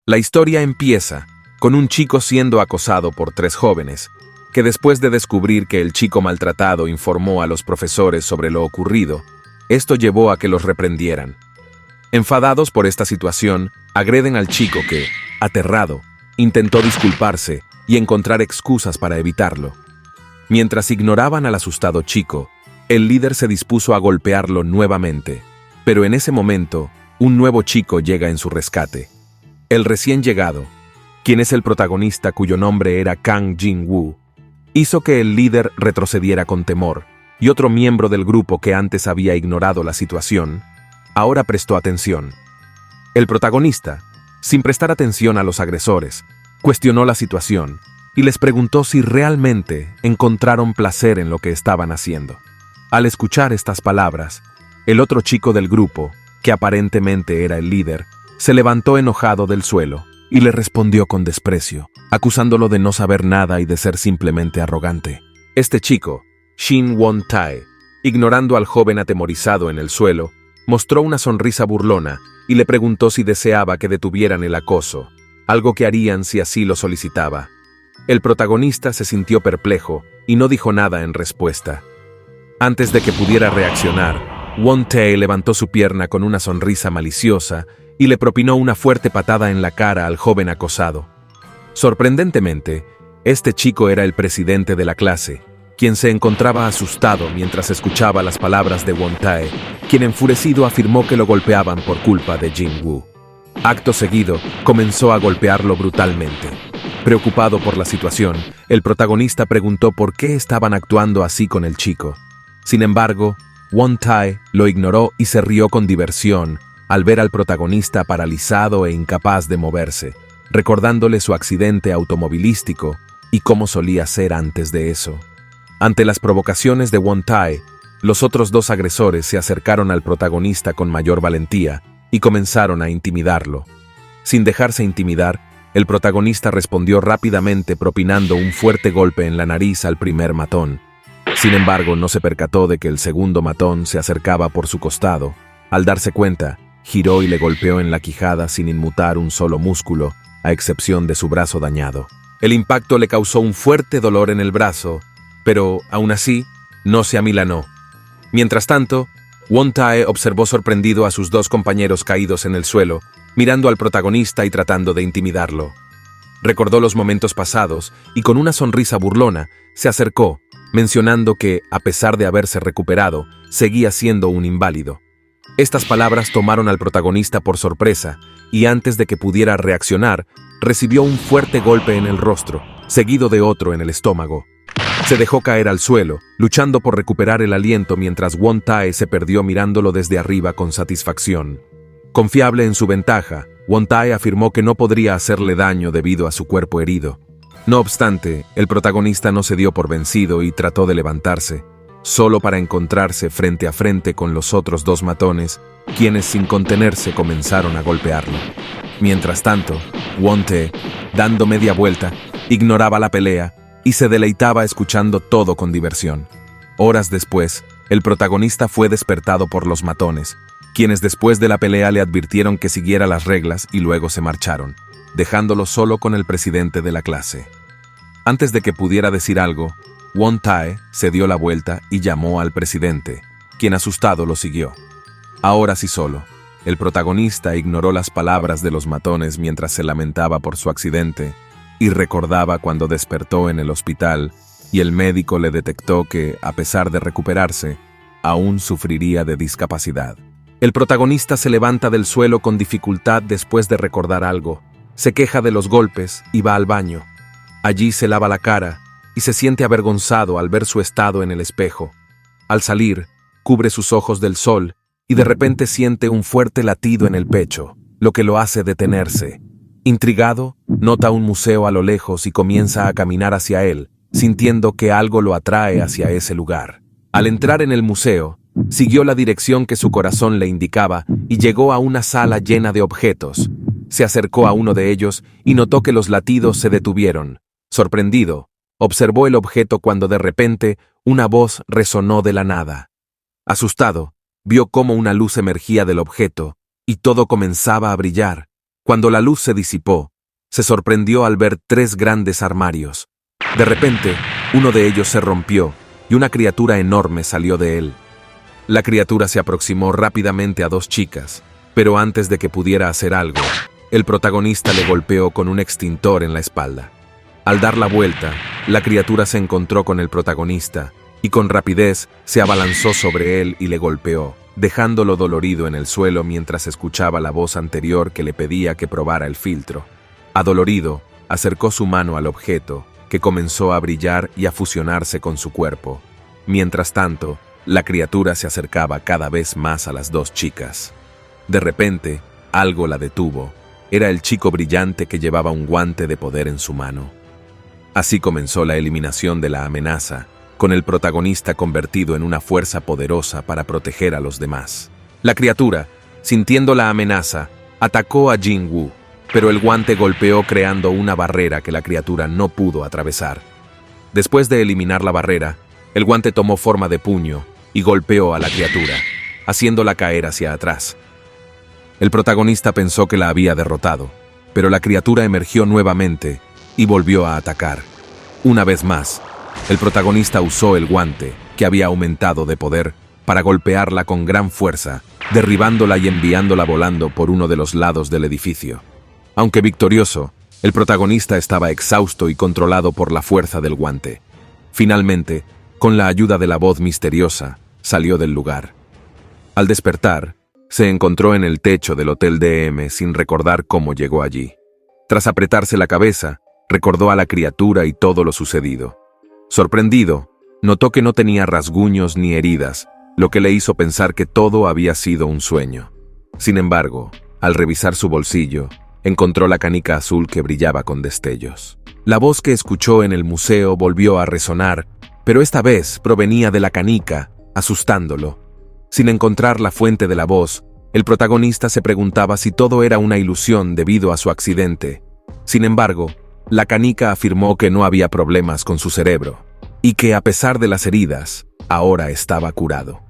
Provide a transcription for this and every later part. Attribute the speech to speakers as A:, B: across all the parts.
A: La historia empieza con un chico siendo acosado por tres jóvenes, que después de descubrir que el chico maltratado informó a los profesores sobre lo ocurrido, esto llevó a que los reprendieran. Enfadados por esta situación, agreden al chico que, aterrado, intentó disculparse y encontrar excusas para evitarlo. Mientras ignoraban al asustado chico, el líder se dispuso a golpearlo nuevamente, pero en ese momento, un nuevo chico llega en su rescate. El recién llegado, quien es el protagonista cuyo nombre era Kang Jin-woo, hizo que el líder retrocediera con temor, y otro miembro del grupo que antes había ignorado la situación, ahora prestó atención. El protagonista, sin prestar atención a los agresores, cuestionó la situación y les preguntó si realmente encontraron placer en lo que estaban haciendo. Al escuchar estas palabras, el otro chico del grupo, que aparentemente era el líder, se levantó enojado del suelo y le respondió con desprecio, acusándolo de no saber nada y de ser simplemente arrogante. Este chico, Shin Won-tae, ignorando al joven atemorizado en el suelo, mostró una sonrisa burlona y le preguntó si deseaba que detuvieran el acoso, algo que harían si así lo solicitaba. El protagonista se sintió perplejo y no dijo nada en respuesta. Antes de que pudiera reaccionar, Won-tae levantó su pierna con una sonrisa maliciosa y le propinó una fuerte patada en la cara al joven acosado. Sorprendentemente, este chico era el presidente de la clase, quien se encontraba asustado mientras escuchaba las palabras de Won-tae, quien enfurecido afirmó que lo golpeaban por culpa de Jin-woo. Acto seguido, comenzó a golpearlo brutalmente. Preocupado por la situación, el protagonista preguntó por qué estaban actuando así con el chico. Sin embargo, Won-tae lo ignoró y se rió con diversión al ver al protagonista paralizado e incapaz de moverse, recordándole su accidente automovilístico y cómo solía ser antes de eso. Ante las provocaciones de Won-tae, los otros dos agresores se acercaron al protagonista con mayor valentía y comenzaron a intimidarlo. Sin dejarse intimidar, el protagonista respondió rápidamente propinando un fuerte golpe en la nariz al primer matón. Sin embargo, no se percató de que el segundo matón se acercaba por su costado. Al darse cuenta, giró y le golpeó en la quijada sin inmutar un solo músculo, a excepción de su brazo dañado. El impacto le causó un fuerte dolor en el brazo, pero, aún así, no se amilanó. Mientras tanto, Won-tae observó sorprendido a sus dos compañeros caídos en el suelo, mirando al protagonista y tratando de intimidarlo. Recordó los momentos pasados y con una sonrisa burlona se acercó, mencionando que, a pesar de haberse recuperado, seguía siendo un inválido. Estas palabras tomaron al protagonista por sorpresa y antes de que pudiera reaccionar, recibió un fuerte golpe en el rostro, seguido de otro en el estómago. Se dejó caer al suelo, luchando por recuperar el aliento mientras Won-tae se perdió mirándolo desde arriba con satisfacción. Confiable en su ventaja, Won-tae afirmó que no podría hacerle daño debido a su cuerpo herido. No obstante, el protagonista no se dio por vencido y trató de levantarse, solo para encontrarse frente a frente con los otros dos matones, quienes sin contenerse comenzaron a golpearlo. Mientras tanto, Won-tae, dando media vuelta, ignoraba la pelea y se deleitaba escuchando todo con diversión. Horas después, el protagonista fue despertado por los matones, quienes después de la pelea le advirtieron que siguiera las reglas y luego se marcharon, dejándolo solo con el presidente de la clase. Antes de que pudiera decir algo, Won-tae se dio la vuelta y llamó al presidente, quien asustado lo siguió. Ahora sí solo, el protagonista ignoró las palabras de los matones mientras se lamentaba por su accidente y recordaba cuando despertó en el hospital y el médico le detectó que, a pesar de recuperarse, aún sufriría de discapacidad. El protagonista se levanta del suelo con dificultad después de recordar algo, se queja de los golpes y va al baño. Allí se lava la cara y se siente avergonzado al ver su estado en el espejo. Al salir, cubre sus ojos del sol y de repente siente un fuerte latido en el pecho, lo que lo hace detenerse. Intrigado, nota un museo a lo lejos y comienza a caminar hacia él, sintiendo que algo lo atrae hacia ese lugar. Al entrar en el museo, siguió la dirección que su corazón le indicaba y llegó a una sala llena de objetos. Se acercó a uno de ellos y notó que los latidos se detuvieron. Sorprendido, observó el objeto cuando de repente una voz resonó de la nada. Asustado, vio cómo una luz emergía del objeto y todo comenzaba a brillar. Cuando la luz se disipó, se sorprendió al ver 3 grandes armarios. De repente, uno de ellos se rompió y una criatura enorme salió de él. La criatura se aproximó rápidamente a 2 chicas, pero antes de que pudiera hacer algo, el protagonista le golpeó con un extintor en la espalda. Al dar la vuelta, la criatura se encontró con el protagonista y con rapidez se abalanzó sobre él y le golpeó, dejándolo dolorido en el suelo mientras escuchaba la voz anterior que le pedía que probara el filtro. Adolorido, acercó su mano al objeto, que comenzó a brillar y a fusionarse con su cuerpo. Mientras tanto, la criatura se acercaba cada vez más a las 2 chicas. De repente, algo la detuvo. Era el chico brillante que llevaba un guante de poder en su mano. Así comenzó la eliminación de la amenaza, con el protagonista convertido en una fuerza poderosa para proteger a los demás. La criatura, sintiendo la amenaza, atacó a Jin-Woo, pero el guante golpeó creando una barrera que la criatura no pudo atravesar. Después de eliminar la barrera, el guante tomó forma de puño y golpeó a la criatura, haciéndola caer hacia atrás. El protagonista pensó que la había derrotado, pero la criatura emergió nuevamente y volvió a atacar. Una vez más, el protagonista usó el guante, que había aumentado de poder, para golpearla con gran fuerza, derribándola y enviándola volando por uno de los lados del edificio. Aunque victorioso, el protagonista estaba exhausto y controlado por la fuerza del guante. Finalmente, con la ayuda de la voz misteriosa, salió del lugar. Al despertar, se encontró en el techo del Hotel DM sin recordar cómo llegó allí. Tras apretarse la cabeza, recordó a la criatura y todo lo sucedido. Sorprendido, notó que no tenía rasguños ni heridas, lo que le hizo pensar que todo había sido un sueño. Sin embargo, al revisar su bolsillo, encontró la canica azul que brillaba con destellos. La voz que escuchó en el museo volvió a resonar, pero esta vez provenía de la canica, asustándolo. Sin encontrar la fuente de la voz, el protagonista se preguntaba si todo era una ilusión debido a su accidente. Sin embargo, la canica afirmó que no había problemas con su cerebro, y que a pesar de las heridas, ahora estaba curado.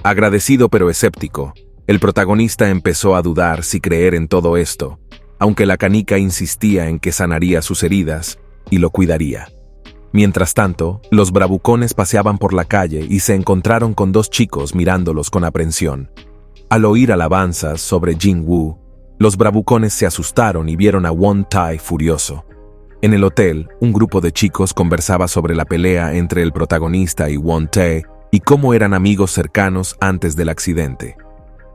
A: Agradecido pero escéptico, el protagonista empezó a dudar si creer en todo esto, aunque la canica insistía en que sanaría sus heridas y lo cuidaría. Mientras tanto, los bravucones paseaban por la calle y se encontraron con 2 chicos mirándolos con aprensión. Al oír alabanzas sobre Jin-Woo, los bravucones se asustaron y vieron a Won-tae furioso. En el hotel, un grupo de chicos conversaba sobre la pelea entre el protagonista y Won-tae y cómo eran amigos cercanos antes del accidente.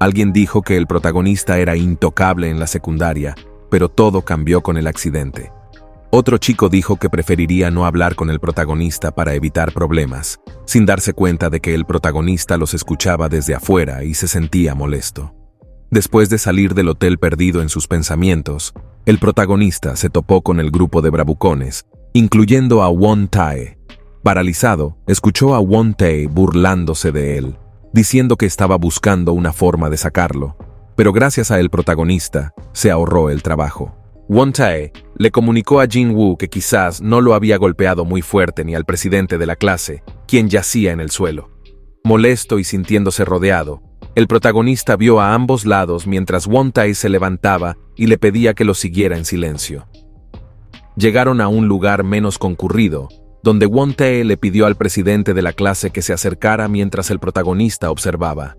A: Alguien dijo que el protagonista era intocable en la secundaria, pero todo cambió con el accidente. Otro chico dijo que preferiría no hablar con el protagonista para evitar problemas, sin darse cuenta de que el protagonista los escuchaba desde afuera y se sentía molesto. Después de salir del hotel perdido en sus pensamientos, el protagonista se topó con el grupo de bravucones, incluyendo a Won-tae. Paralizado, escuchó a Won-tae burlándose de él, diciendo que estaba buscando una forma de sacarlo, pero gracias a el protagonista, se ahorró el trabajo. Won-tae le comunicó a Jin-Woo que quizás no lo había golpeado muy fuerte ni al presidente de la clase, quien yacía en el suelo. Molesto y sintiéndose rodeado, el protagonista vio a ambos lados mientras Won-tae se levantaba y le pedía que lo siguiera en silencio. Llegaron a un lugar menos concurrido, donde Won-tae le pidió al presidente de la clase que se acercara mientras el protagonista observaba.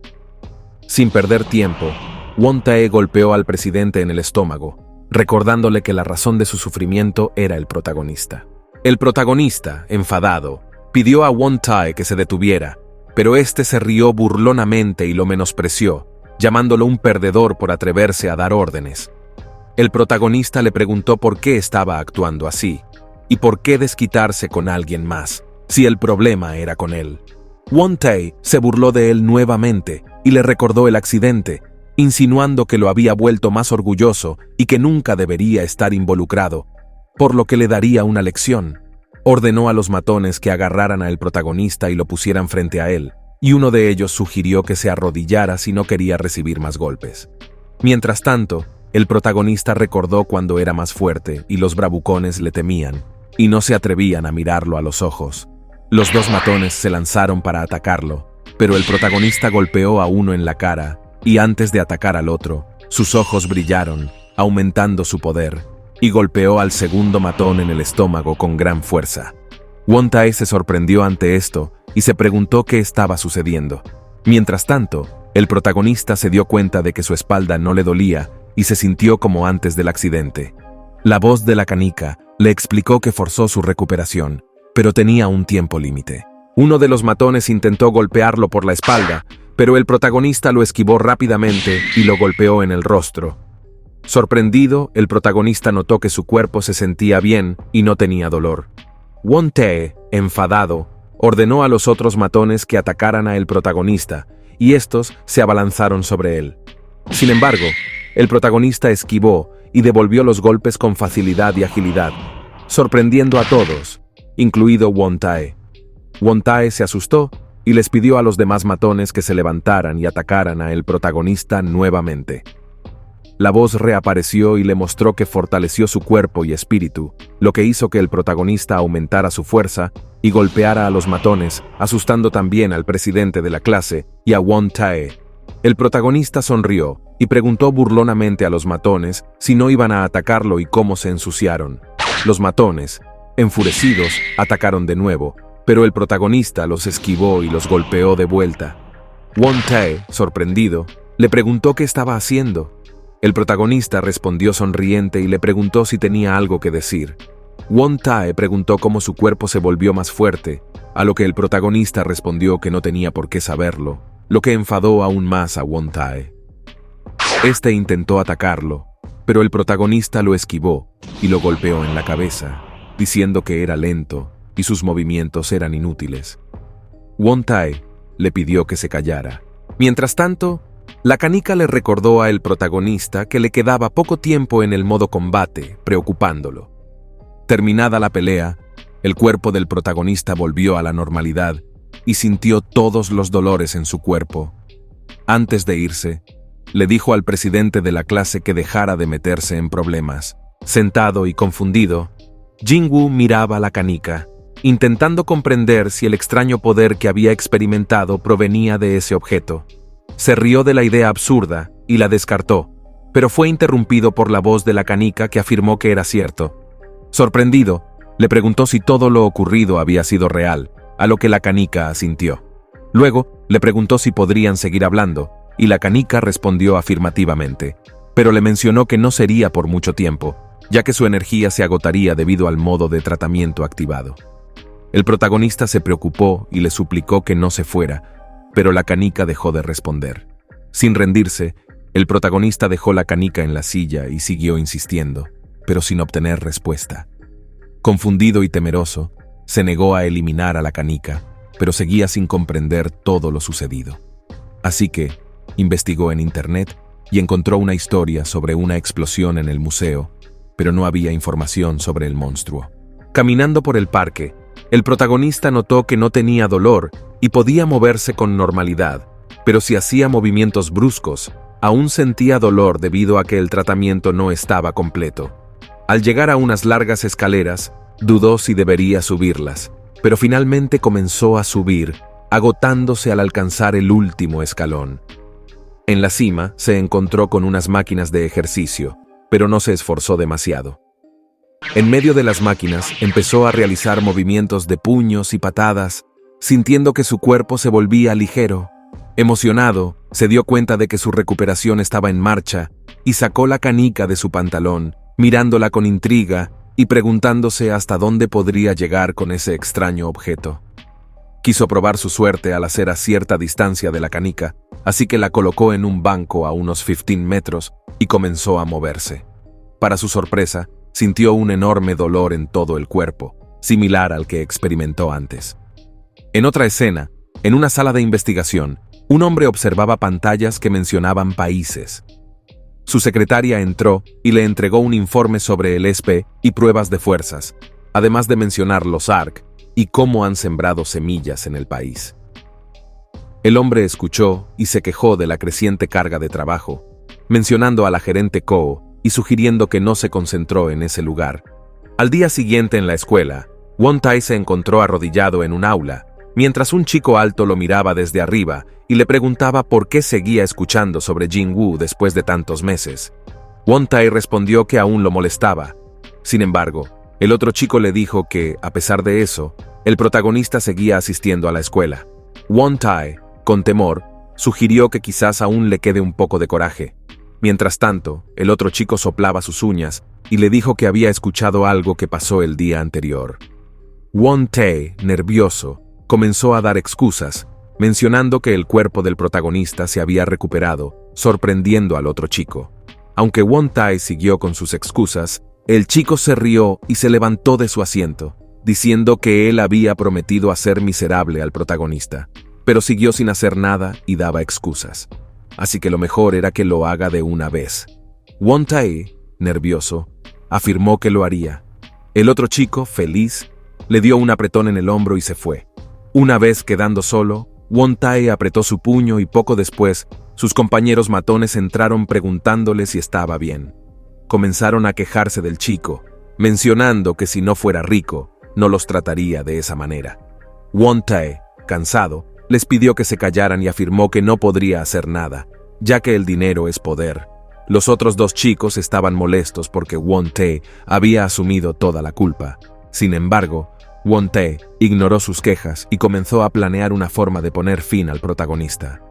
A: Sin perder tiempo, Won-tae golpeó al presidente en el estómago, recordándole que la razón de su sufrimiento era el protagonista. El protagonista, enfadado, pidió a Won-tae que se detuviera, pero este se rió burlonamente y lo menospreció, llamándolo un perdedor por atreverse a dar órdenes. El protagonista le preguntó por qué estaba actuando así, y por qué desquitarse con alguien más, si el problema era con él. Won-tae se burló de él nuevamente y le recordó el accidente, insinuando que lo había vuelto más orgulloso y que nunca debería estar involucrado, por lo que le daría una lección. Ordenó a los matones que agarraran al protagonista y lo pusieran frente a él, y uno de ellos sugirió que se arrodillara si no quería recibir más golpes. Mientras tanto, el protagonista recordó cuando era más fuerte y los bravucones le temían, y no se atrevían a mirarlo a los ojos. Los 2 matones se lanzaron para atacarlo, pero el protagonista golpeó a uno en la cara, y antes de atacar al otro, sus ojos brillaron, aumentando su poder, y golpeó al segundo matón en el estómago con gran fuerza. Won-tae se sorprendió ante esto y se preguntó qué estaba sucediendo. Mientras tanto, el protagonista se dio cuenta de que su espalda no le dolía y se sintió como antes del accidente. La voz de la canica le explicó que forzó su recuperación, pero tenía un tiempo límite. Uno de los matones intentó golpearlo por la espalda, pero el protagonista lo esquivó rápidamente y lo golpeó en el rostro. Sorprendido, el protagonista notó que su cuerpo se sentía bien y no tenía dolor. Won-tae, enfadado, ordenó a los otros matones que atacaran a el protagonista, y estos se abalanzaron sobre él. Sin embargo, el protagonista esquivó y devolvió los golpes con facilidad y agilidad, sorprendiendo a todos, incluido Won-tae. Won-tae se asustó y les pidió a los demás matones que se levantaran y atacaran a el protagonista nuevamente. La voz reapareció y le mostró que fortaleció su cuerpo y espíritu, lo que hizo que el protagonista aumentara su fuerza y golpeara a los matones, asustando también al presidente de la clase y a Won-tae. El protagonista sonrió y preguntó burlonamente a los matones si no iban a atacarlo y cómo se ensuciaron. Los matones, enfurecidos, atacaron de nuevo, pero el protagonista los esquivó y los golpeó de vuelta. Won-tae, sorprendido, le preguntó qué estaba haciendo. El protagonista respondió sonriente y le preguntó si tenía algo que decir. Won-tae preguntó cómo su cuerpo se volvió más fuerte, a lo que el protagonista respondió que no tenía por qué saberlo, lo que enfadó aún más a Won-tae. Este intentó atacarlo, pero el protagonista lo esquivó y lo golpeó en la cabeza, diciendo que era lento y sus movimientos eran inútiles. Won-tae le pidió que se callara. Mientras tanto, la canica le recordó a el protagonista que le quedaba poco tiempo en el modo combate, preocupándolo. Terminada la pelea, el cuerpo del protagonista volvió a la normalidad y sintió todos los dolores en su cuerpo. Antes de irse, le dijo al presidente de la clase que dejara de meterse en problemas. Sentado y confundido, Jin-woo miraba a la canica, intentando comprender si el extraño poder que había experimentado provenía de ese objeto. Se rió de la idea absurda y la descartó, pero fue interrumpido por la voz de la canica que afirmó que era cierto. Sorprendido, le preguntó si todo lo ocurrido había sido real, a lo que la canica asintió. Luego, le preguntó si podrían seguir hablando, y la canica respondió afirmativamente, pero le mencionó que no sería por mucho tiempo, ya que su energía se agotaría debido al modo de tratamiento activado. El protagonista se preocupó y le suplicó que no se fuera, pero la canica dejó de responder. Sin rendirse, el protagonista dejó la canica en la silla y siguió insistiendo, pero sin obtener respuesta. Confundido y temeroso, se negó a eliminar a la canica, pero seguía sin comprender todo lo sucedido. Así que investigó en internet y encontró una historia sobre una explosión en el museo, pero no había información sobre el monstruo. Caminando por el parque, el protagonista notó que no tenía dolor y podía moverse con normalidad, pero si hacía movimientos bruscos, aún sentía dolor debido a que el tratamiento no estaba completo. Al llegar a unas largas escaleras, dudó si debería subirlas, pero finalmente comenzó a subir, agotándose al alcanzar el último escalón. En la cima se encontró con unas máquinas de ejercicio, pero no se esforzó demasiado. En medio de las máquinas empezó a realizar movimientos de puños y patadas, sintiendo que su cuerpo se volvía ligero. Emocionado, se dio cuenta de que su recuperación estaba en marcha y sacó la canica de su pantalón, mirándola con intriga y preguntándose hasta dónde podría llegar con ese extraño objeto. Quiso probar su suerte al hacer a cierta distancia de la canica, así que la colocó en un banco a unos 15 metros y comenzó a moverse. Para su sorpresa, sintió un enorme dolor en todo el cuerpo, similar al que experimentó antes. En otra escena, en una sala de investigación, un hombre observaba pantallas que mencionaban países. Su secretaria entró y le entregó un informe sobre el ESP y pruebas de fuerzas, además de mencionar los ARC y cómo han sembrado semillas en el país. El hombre escuchó y se quejó de la creciente carga de trabajo, mencionando a la gerente Koo y sugiriendo que no se concentró en ese lugar. Al día siguiente en la escuela, Won-tae se encontró arrodillado en un aula, mientras un chico alto lo miraba desde arriba y le preguntaba por qué seguía escuchando sobre Jin-woo después de tantos meses. Won Tae respondió que aún lo molestaba. Sin embargo, el otro chico le dijo que, a pesar de eso, el protagonista seguía asistiendo a la escuela. Won Tae, con temor, sugirió que quizás aún le quede un poco de coraje. Mientras tanto, el otro chico soplaba sus uñas y le dijo que había escuchado algo que pasó el día anterior. Won Tae, nervioso, comenzó a dar excusas, mencionando que el cuerpo del protagonista se había recuperado, sorprendiendo al otro chico. Aunque Won Tae siguió con sus excusas, el chico se rió y se levantó de su asiento, diciendo que él había prometido hacer miserable al protagonista, pero siguió sin hacer nada y daba excusas. Así que lo mejor era que lo haga de una vez. Won Tae, nervioso, afirmó que lo haría. El otro chico, feliz, le dio un apretón en el hombro y se fue. Una vez quedando solo, Won Tae apretó su puño y poco después, sus compañeros matones entraron preguntándole si estaba bien. Comenzaron a quejarse del chico, mencionando que si no fuera rico, no los trataría de esa manera. Won Tae, cansado, les pidió que se callaran y afirmó que no podría hacer nada, ya que el dinero es poder. Los otros dos chicos estaban molestos porque Won Tae había asumido toda la culpa. Sin embargo, Won Tae ignoró sus quejas y comenzó a planear una forma de poner fin al protagonista.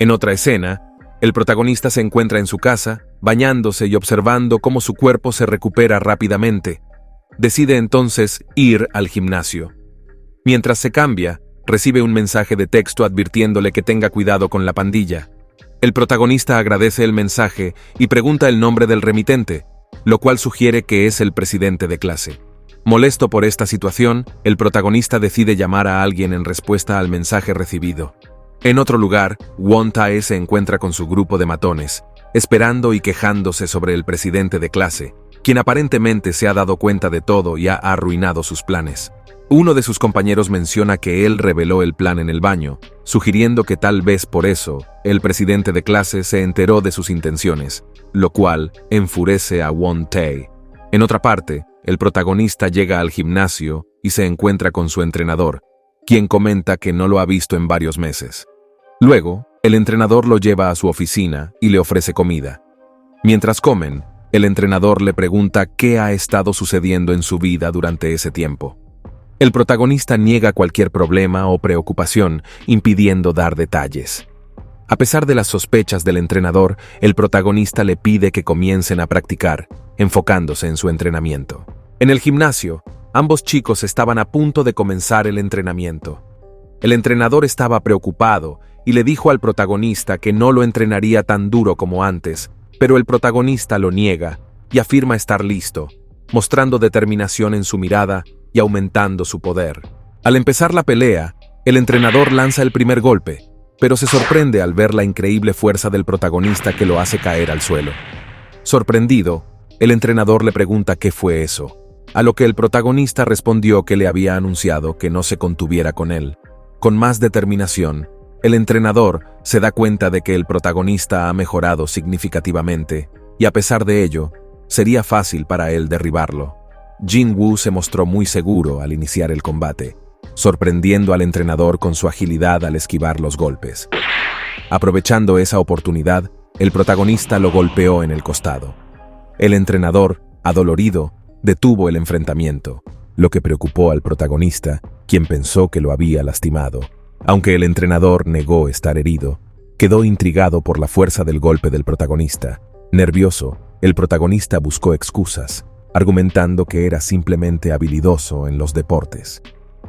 A: En otra escena, el protagonista se encuentra en su casa, bañándose y observando cómo su cuerpo se recupera rápidamente. Decide entonces ir al gimnasio. Mientras se cambia, recibe un mensaje de texto advirtiéndole que tenga cuidado con la pandilla. El protagonista agradece el mensaje y pregunta el nombre del remitente, lo cual sugiere que es el presidente de clase. Molesto por esta situación, el protagonista decide llamar a alguien en respuesta al mensaje recibido. En otro lugar, Won Tae se encuentra con su grupo de matones, esperando y quejándose sobre el presidente de clase, quien aparentemente se ha dado cuenta de todo y ha arruinado sus planes. Uno de sus compañeros menciona que él reveló el plan en el baño, sugiriendo que tal vez por eso, el presidente de clase se enteró de sus intenciones, lo cual enfurece a Won Tae. En otra parte, el protagonista llega al gimnasio y se encuentra con su entrenador, quien comenta que no lo ha visto en varios meses. Luego, el entrenador lo lleva a su oficina y le ofrece comida. Mientras comen, el entrenador le pregunta qué ha estado sucediendo en su vida durante ese tiempo. El protagonista niega cualquier problema o preocupación, impidiendo dar detalles. A pesar de las sospechas del entrenador, el protagonista le pide que comiencen a practicar, enfocándose en su entrenamiento. En el gimnasio, ambos chicos estaban a punto de comenzar el entrenamiento. El entrenador estaba preocupado y le dijo al protagonista que no lo entrenaría tan duro como antes, pero el protagonista lo niega y afirma estar listo, mostrando determinación en su mirada y aumentando su poder. Al empezar la pelea, el entrenador lanza el primer golpe, pero se sorprende al ver la increíble fuerza del protagonista que lo hace caer al suelo. Sorprendido, el entrenador le pregunta qué fue eso, a lo que el protagonista respondió que le había anunciado que no se contuviera con él. Con más determinación, el entrenador se da cuenta de que el protagonista ha mejorado significativamente y a pesar de ello, sería fácil para él derribarlo. Jin-woo se mostró muy seguro al iniciar el combate, sorprendiendo al entrenador con su agilidad al esquivar los golpes. Aprovechando esa oportunidad, el protagonista lo golpeó en el costado. El entrenador, adolorido, detuvo el enfrentamiento, lo que preocupó al protagonista, quien pensó que lo había lastimado. Aunque el entrenador negó estar herido, quedó intrigado por la fuerza del golpe del protagonista. Nervioso, el protagonista buscó excusas, argumentando que era simplemente habilidoso en los deportes.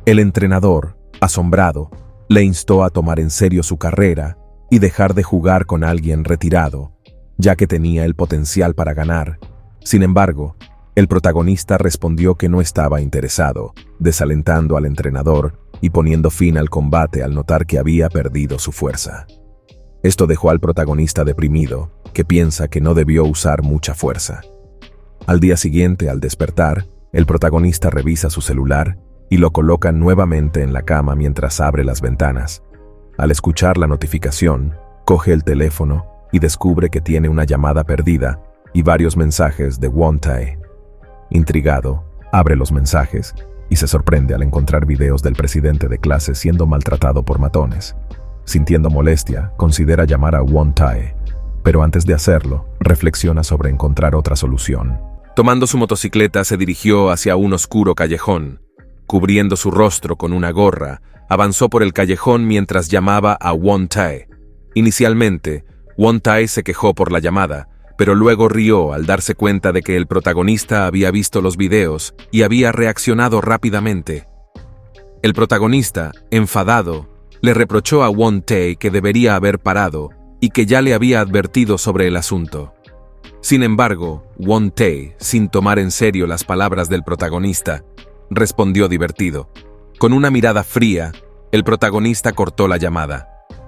A: El entrenador, asombrado, le instó a tomar en serio su carrera y dejar de jugar con alguien retirado, ya que tenía el potencial para ganar. Sin embargo, el protagonista respondió que no estaba interesado, desalentando al entrenador y poniendo fin al combate al notar que había perdido su fuerza. Esto dejó al protagonista deprimido, que piensa que no debió usar mucha fuerza. Al día siguiente, al despertar, el protagonista revisa su celular y lo coloca nuevamente en la cama mientras abre las ventanas. Al escuchar la notificación, coge el teléfono y descubre que tiene una llamada perdida y varios mensajes de Won Tae. Intrigado, abre los mensajes y se sorprende al encontrar videos del presidente de clase siendo maltratado por matones. Sintiendo molestia, considera llamar a Won Tae, pero antes de hacerlo, reflexiona sobre encontrar otra solución. Tomando su motocicleta, se dirigió hacia un oscuro callejón. Cubriendo su rostro con una gorra, avanzó por el callejón mientras llamaba a Won-tae. Inicialmente, Won-tae se quejó por la llamada, pero luego rió al darse cuenta de que el protagonista había visto los videos y había reaccionado rápidamente. El protagonista, enfadado, le reprochó a Won-tae que debería haber parado y que ya le había advertido sobre el asunto. Sin embargo, Won-tae, sin tomar en serio las palabras del protagonista, respondió divertido. Con una mirada fría, el protagonista cortó la llamada.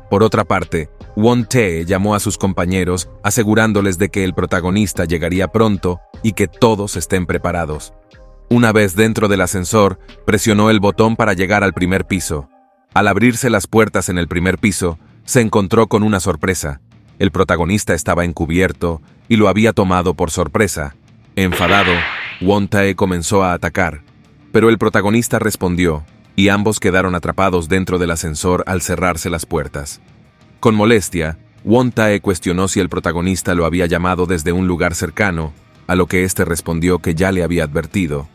A: Por otra parte, Won-tae llamó a sus compañeros asegurándoles de que el protagonista llegaría pronto y que todos estén preparados. Una vez dentro del ascensor, presionó el botón para llegar al primer piso. Al abrirse las puertas en el primer piso, se encontró con una sorpresa. El protagonista estaba encubierto y lo había tomado por sorpresa. Enfadado, Won-tae comenzó a atacar, pero el protagonista respondió, y ambos quedaron atrapados dentro del ascensor al cerrarse las puertas. Con molestia, Won-tae cuestionó si el protagonista lo había llamado desde un lugar cercano, a lo que éste respondió que ya le había advertido.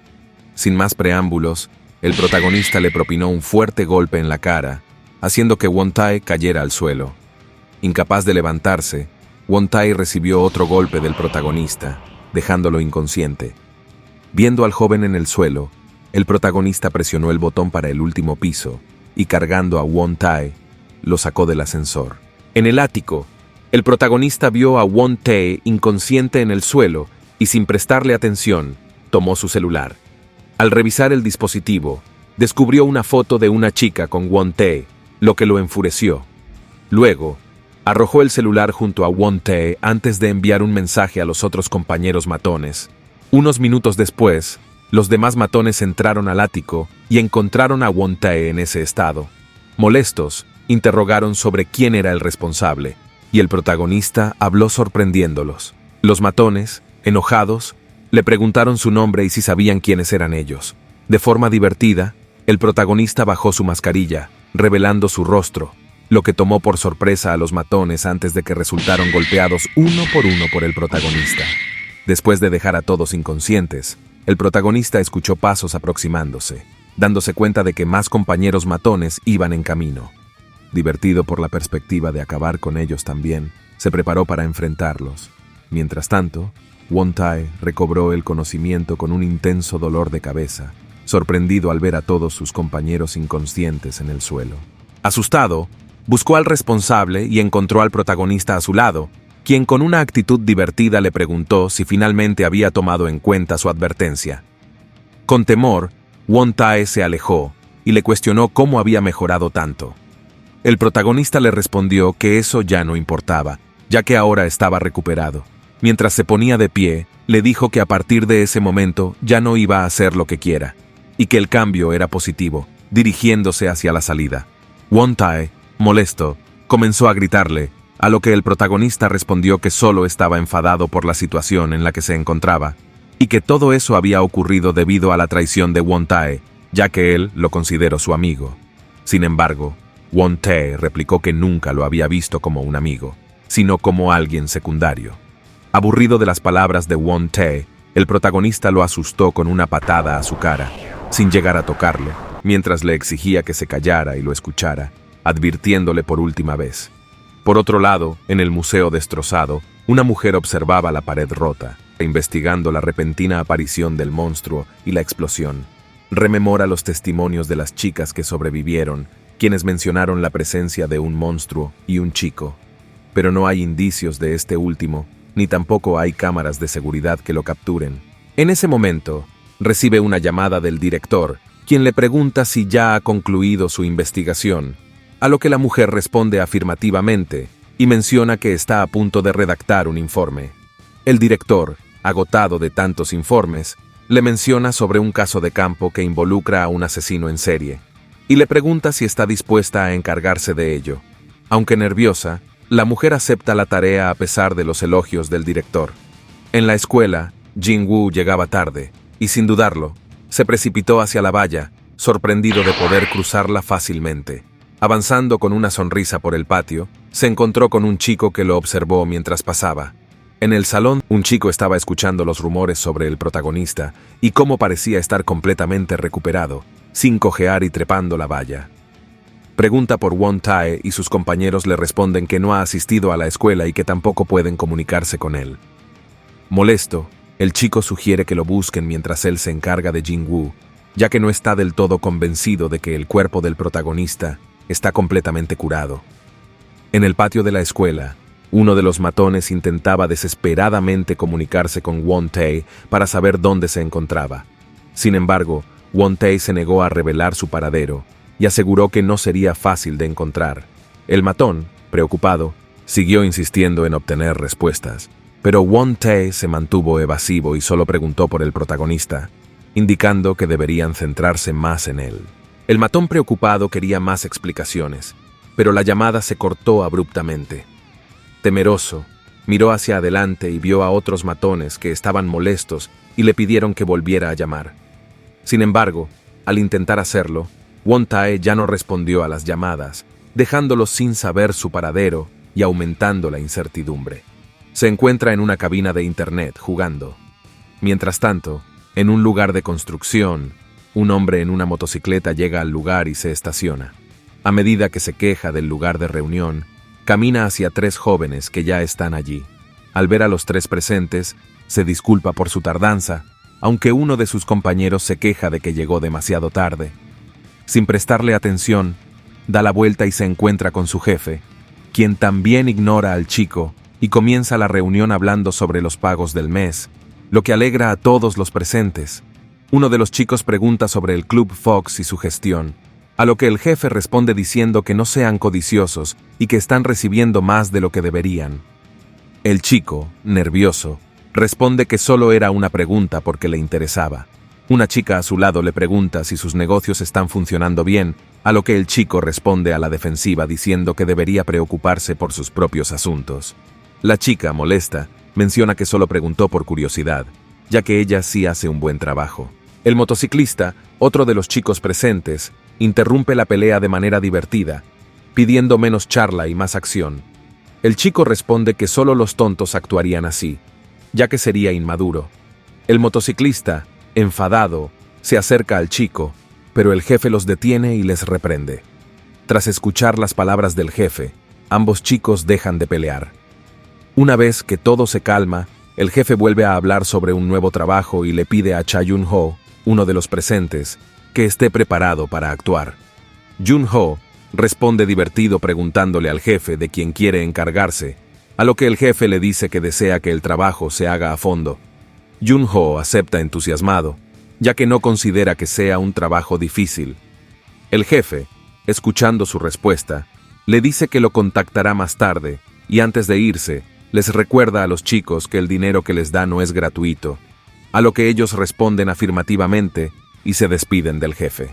A: Sin más preámbulos, el protagonista le propinó un fuerte golpe en la cara, haciendo que Won-tae cayera al suelo. Incapaz de levantarse, Won-tae recibió otro golpe del protagonista, dejándolo inconsciente. Viendo al joven en el suelo, el protagonista presionó el botón para el último piso y, cargando a Won-tae, lo sacó del ascensor. En el ático, el protagonista vio a Won-tae inconsciente en el suelo y, sin prestarle atención, tomó su celular. Al revisar el dispositivo, descubrió una foto de una chica con Won-tae, lo que lo enfureció. Luego, arrojó el celular junto a Won-tae antes de enviar un mensaje a los otros compañeros matones. Unos minutos después, los demás matones entraron al ático y encontraron a Won-tae en ese estado. Molestos, interrogaron sobre quién era el responsable, y el protagonista habló sorprendiéndolos. Los matones, enojados, le preguntaron su nombre y si sabían quiénes eran ellos. De forma divertida, el protagonista bajó su mascarilla, revelando su rostro, lo que tomó por sorpresa a los matones antes de que resultaron golpeados uno por el protagonista. Después de dejar a todos inconscientes, el protagonista escuchó pasos aproximándose, dándose cuenta de que más compañeros matones iban en camino. Divertido por la perspectiva de acabar con ellos también, se preparó para enfrentarlos. Mientras tanto, Won-tae recobró el conocimiento con un intenso dolor de cabeza, sorprendido al ver a todos sus compañeros inconscientes en el suelo. Asustado, buscó al responsable y encontró al protagonista a su lado, quien con una actitud divertida le preguntó si finalmente había tomado en cuenta su advertencia. Con temor, Won-tae se alejó y le cuestionó cómo había mejorado tanto. El protagonista le respondió que eso ya no importaba, ya que ahora estaba recuperado. Mientras se ponía de pie, le dijo que a partir de ese momento ya no iba a hacer lo que quiera, y que el cambio era positivo, dirigiéndose hacia la salida. Won-tae, molesto, comenzó a gritarle, a lo que el protagonista respondió que solo estaba enfadado por la situación en la que se encontraba, y que todo eso había ocurrido debido a la traición de Won-tae, ya que él lo consideró su amigo. Sin embargo, Won-tae replicó que nunca lo había visto como un amigo, sino como alguien secundario. Aburrido de las palabras de Won-tae, el protagonista lo asustó con una patada a su cara, sin llegar a tocarlo, mientras le exigía que se callara y lo escuchara, advirtiéndole por última vez. Por otro lado, en el museo destrozado, una mujer observaba la pared rota, investigando la repentina aparición del monstruo y la explosión. Rememora los testimonios de las chicas que sobrevivieron, quienes mencionaron la presencia de un monstruo y un chico, pero no hay indicios de este último, ni tampoco hay cámaras de seguridad que lo capturen. En ese momento, recibe una llamada del director, quien le pregunta si ya ha concluido su investigación, a lo que la mujer responde afirmativamente y menciona que está a punto de redactar un informe. El director, agotado de tantos informes, le menciona sobre un caso de campo que involucra a un asesino en serie, y le pregunta si está dispuesta a encargarse de ello. Aunque nerviosa, la mujer acepta la tarea a pesar de los elogios del director. En la escuela, Jin-woo llegaba tarde, y sin dudarlo, se precipitó hacia la valla, sorprendido de poder cruzarla fácilmente. Avanzando con una sonrisa por el patio, se encontró con un chico que lo observó mientras pasaba. En el salón, un chico estaba escuchando los rumores sobre el protagonista y cómo parecía estar completamente recuperado, sin cojear y trepando la valla. Pregunta por Won Tae y sus compañeros le responden que no ha asistido a la escuela y que tampoco pueden comunicarse con él. Molesto, el chico sugiere que lo busquen mientras él se encarga de Jin-woo, ya que no está del todo convencido de que el cuerpo del protagonista está completamente curado. En el patio de la escuela, uno de los matones intentaba desesperadamente comunicarse con Won Tae para saber dónde se encontraba. Sin embargo, Won Tae se negó a revelar su paradero y aseguró que no sería fácil de encontrar. El matón, preocupado, siguió insistiendo en obtener respuestas, pero Won Tae se mantuvo evasivo y solo preguntó por el protagonista, indicando que deberían centrarse más en él. El matón preocupado quería más explicaciones, pero la llamada se cortó abruptamente. Temeroso, miró hacia adelante y vio a otros matones que estaban molestos y le pidieron que volviera a llamar. Sin embargo, al intentar hacerlo, Won Tae ya no respondió a las llamadas, dejándolos sin saber su paradero y aumentando la incertidumbre. Se encuentra en una cabina de internet jugando. Mientras tanto, en un lugar de construcción, un hombre en una motocicleta llega al lugar y se estaciona. A medida que se queja del lugar de reunión, camina hacia 3 jóvenes que ya están allí. Al ver a los 3 presentes, se disculpa por su tardanza, aunque uno de sus compañeros se queja de que llegó demasiado tarde. Sin prestarle atención, da la vuelta y se encuentra con su jefe, quien también ignora al chico y comienza la reunión hablando sobre los pagos del mes, lo que alegra a todos los presentes. Uno de los chicos pregunta sobre el Club Fox y su gestión, a lo que el jefe responde diciendo que no sean codiciosos y que están recibiendo más de lo que deberían. El chico, nervioso, responde que solo era una pregunta porque le interesaba. Una chica a su lado le pregunta si sus negocios están funcionando bien, a lo que el chico responde a la defensiva diciendo que debería preocuparse por sus propios asuntos. La chica, molesta, menciona que solo preguntó por curiosidad, ya que ella sí hace un buen trabajo. El motociclista, otro de los chicos presentes, interrumpe la pelea de manera divertida, pidiendo menos charla y más acción. El chico responde que solo los tontos actuarían así, ya que sería inmaduro. El motociclista, enfadado, se acerca al chico, pero el jefe los detiene y les reprende. Tras escuchar las palabras del jefe, ambos chicos dejan de pelear. Una vez que todo se calma, el jefe vuelve a hablar sobre un nuevo trabajo y le pide a Cha Yun-ho, uno de los presentes, que esté preparado para actuar. Yun-ho responde divertido preguntándole al jefe de quién quiere encargarse, a lo que el jefe le dice que desea que el trabajo se haga a fondo. Yun-ho acepta entusiasmado, ya que no considera que sea un trabajo difícil. El jefe, escuchando su respuesta, le dice que lo contactará más tarde y antes de irse, les recuerda a los chicos que el dinero que les da no es gratuito, a lo que ellos responden afirmativamente y se despiden del jefe.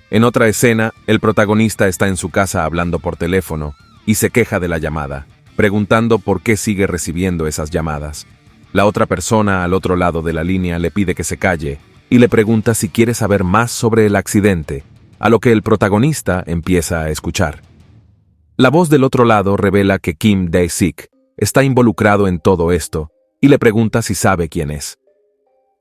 A: En otra escena, el protagonista está en su casa hablando por teléfono y se queja de la llamada, preguntando por qué sigue recibiendo esas llamadas. La otra persona al otro lado de la línea le pide que se calle y le pregunta si quiere saber más sobre el accidente, a lo que el protagonista empieza a escuchar. La voz del otro lado revela que Kim Dae-sik está involucrado en todo esto y le pregunta si sabe quién es.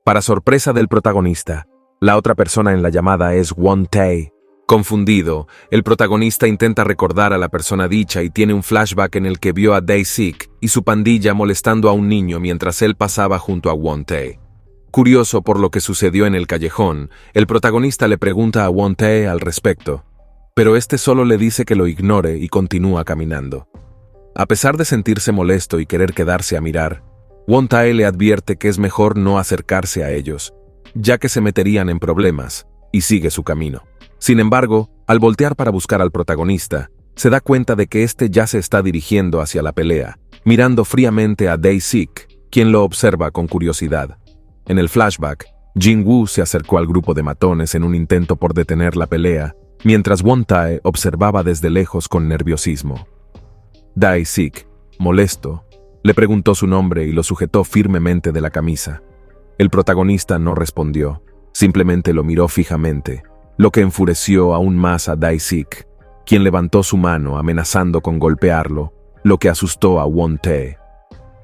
A: Para sorpresa del protagonista, la otra persona en la llamada es Won Tae. Confundido, el protagonista intenta recordar a la persona dicha y tiene un flashback en el que vio a Dae-sik y su pandilla molestando a un niño mientras él pasaba junto a Won Tae. Curioso por lo que sucedió en el callejón, el protagonista le pregunta a Won Tae al respecto, pero este solo le dice que lo ignore y continúa caminando. A pesar de sentirse molesto y querer quedarse a mirar, Won Tae le advierte que es mejor no acercarse a ellos, ya que se meterían en problemas, y sigue su camino. Sin embargo, al voltear para buscar al protagonista, se da cuenta de que éste ya se está dirigiendo hacia la pelea, mirando fríamente a Dae-sik, quien lo observa con curiosidad. En el flashback, Jin-woo se acercó al grupo de matones en un intento por detener la pelea, mientras Won Tae observaba desde lejos con nerviosismo. Dae-sik, molesto, le preguntó su nombre y lo sujetó firmemente de la camisa. El protagonista no respondió, simplemente lo miró fijamente, lo que enfureció aún más a Dae-sik, quien levantó su mano amenazando con golpearlo, lo que asustó a Won Tae.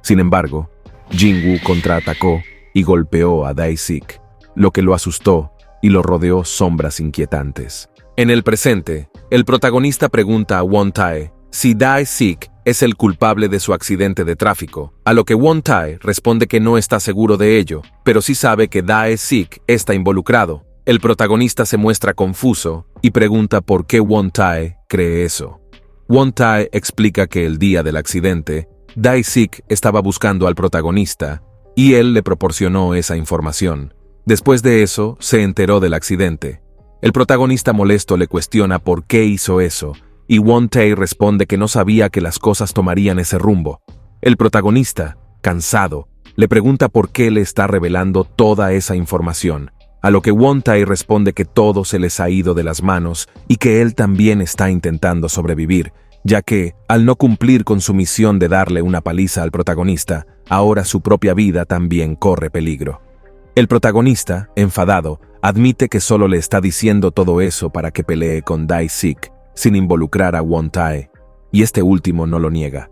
A: Sin embargo, Jin-woo contraatacó y golpeó a Dae-sik, lo que lo asustó y lo rodeó sombras inquietantes. En el presente, el protagonista pregunta a Won-tae si Dae-sik es el culpable de su accidente de tráfico, a lo que Won-tae responde que no está seguro de ello, pero sí sabe que Dae-sik está involucrado. El protagonista se muestra confuso y pregunta por qué Won-tae cree eso. Won-tae explica que el día del accidente, Dae-sik estaba buscando al protagonista y él le proporcionó esa información. Después de eso, se enteró del accidente. El protagonista molesto le cuestiona por qué hizo eso, y Won-tae responde que no sabía que las cosas tomarían ese rumbo. El protagonista, cansado, le pregunta por qué le está revelando toda esa información, a lo que Won-tae responde que todo se les ha ido de las manos y que él también está intentando sobrevivir, ya que, al no cumplir con su misión de darle una paliza al protagonista, ahora su propia vida también corre peligro. El protagonista, enfadado, admite que solo le está diciendo todo eso para que pelee con Dae-sik, sin involucrar a Won-tae, y este último no lo niega.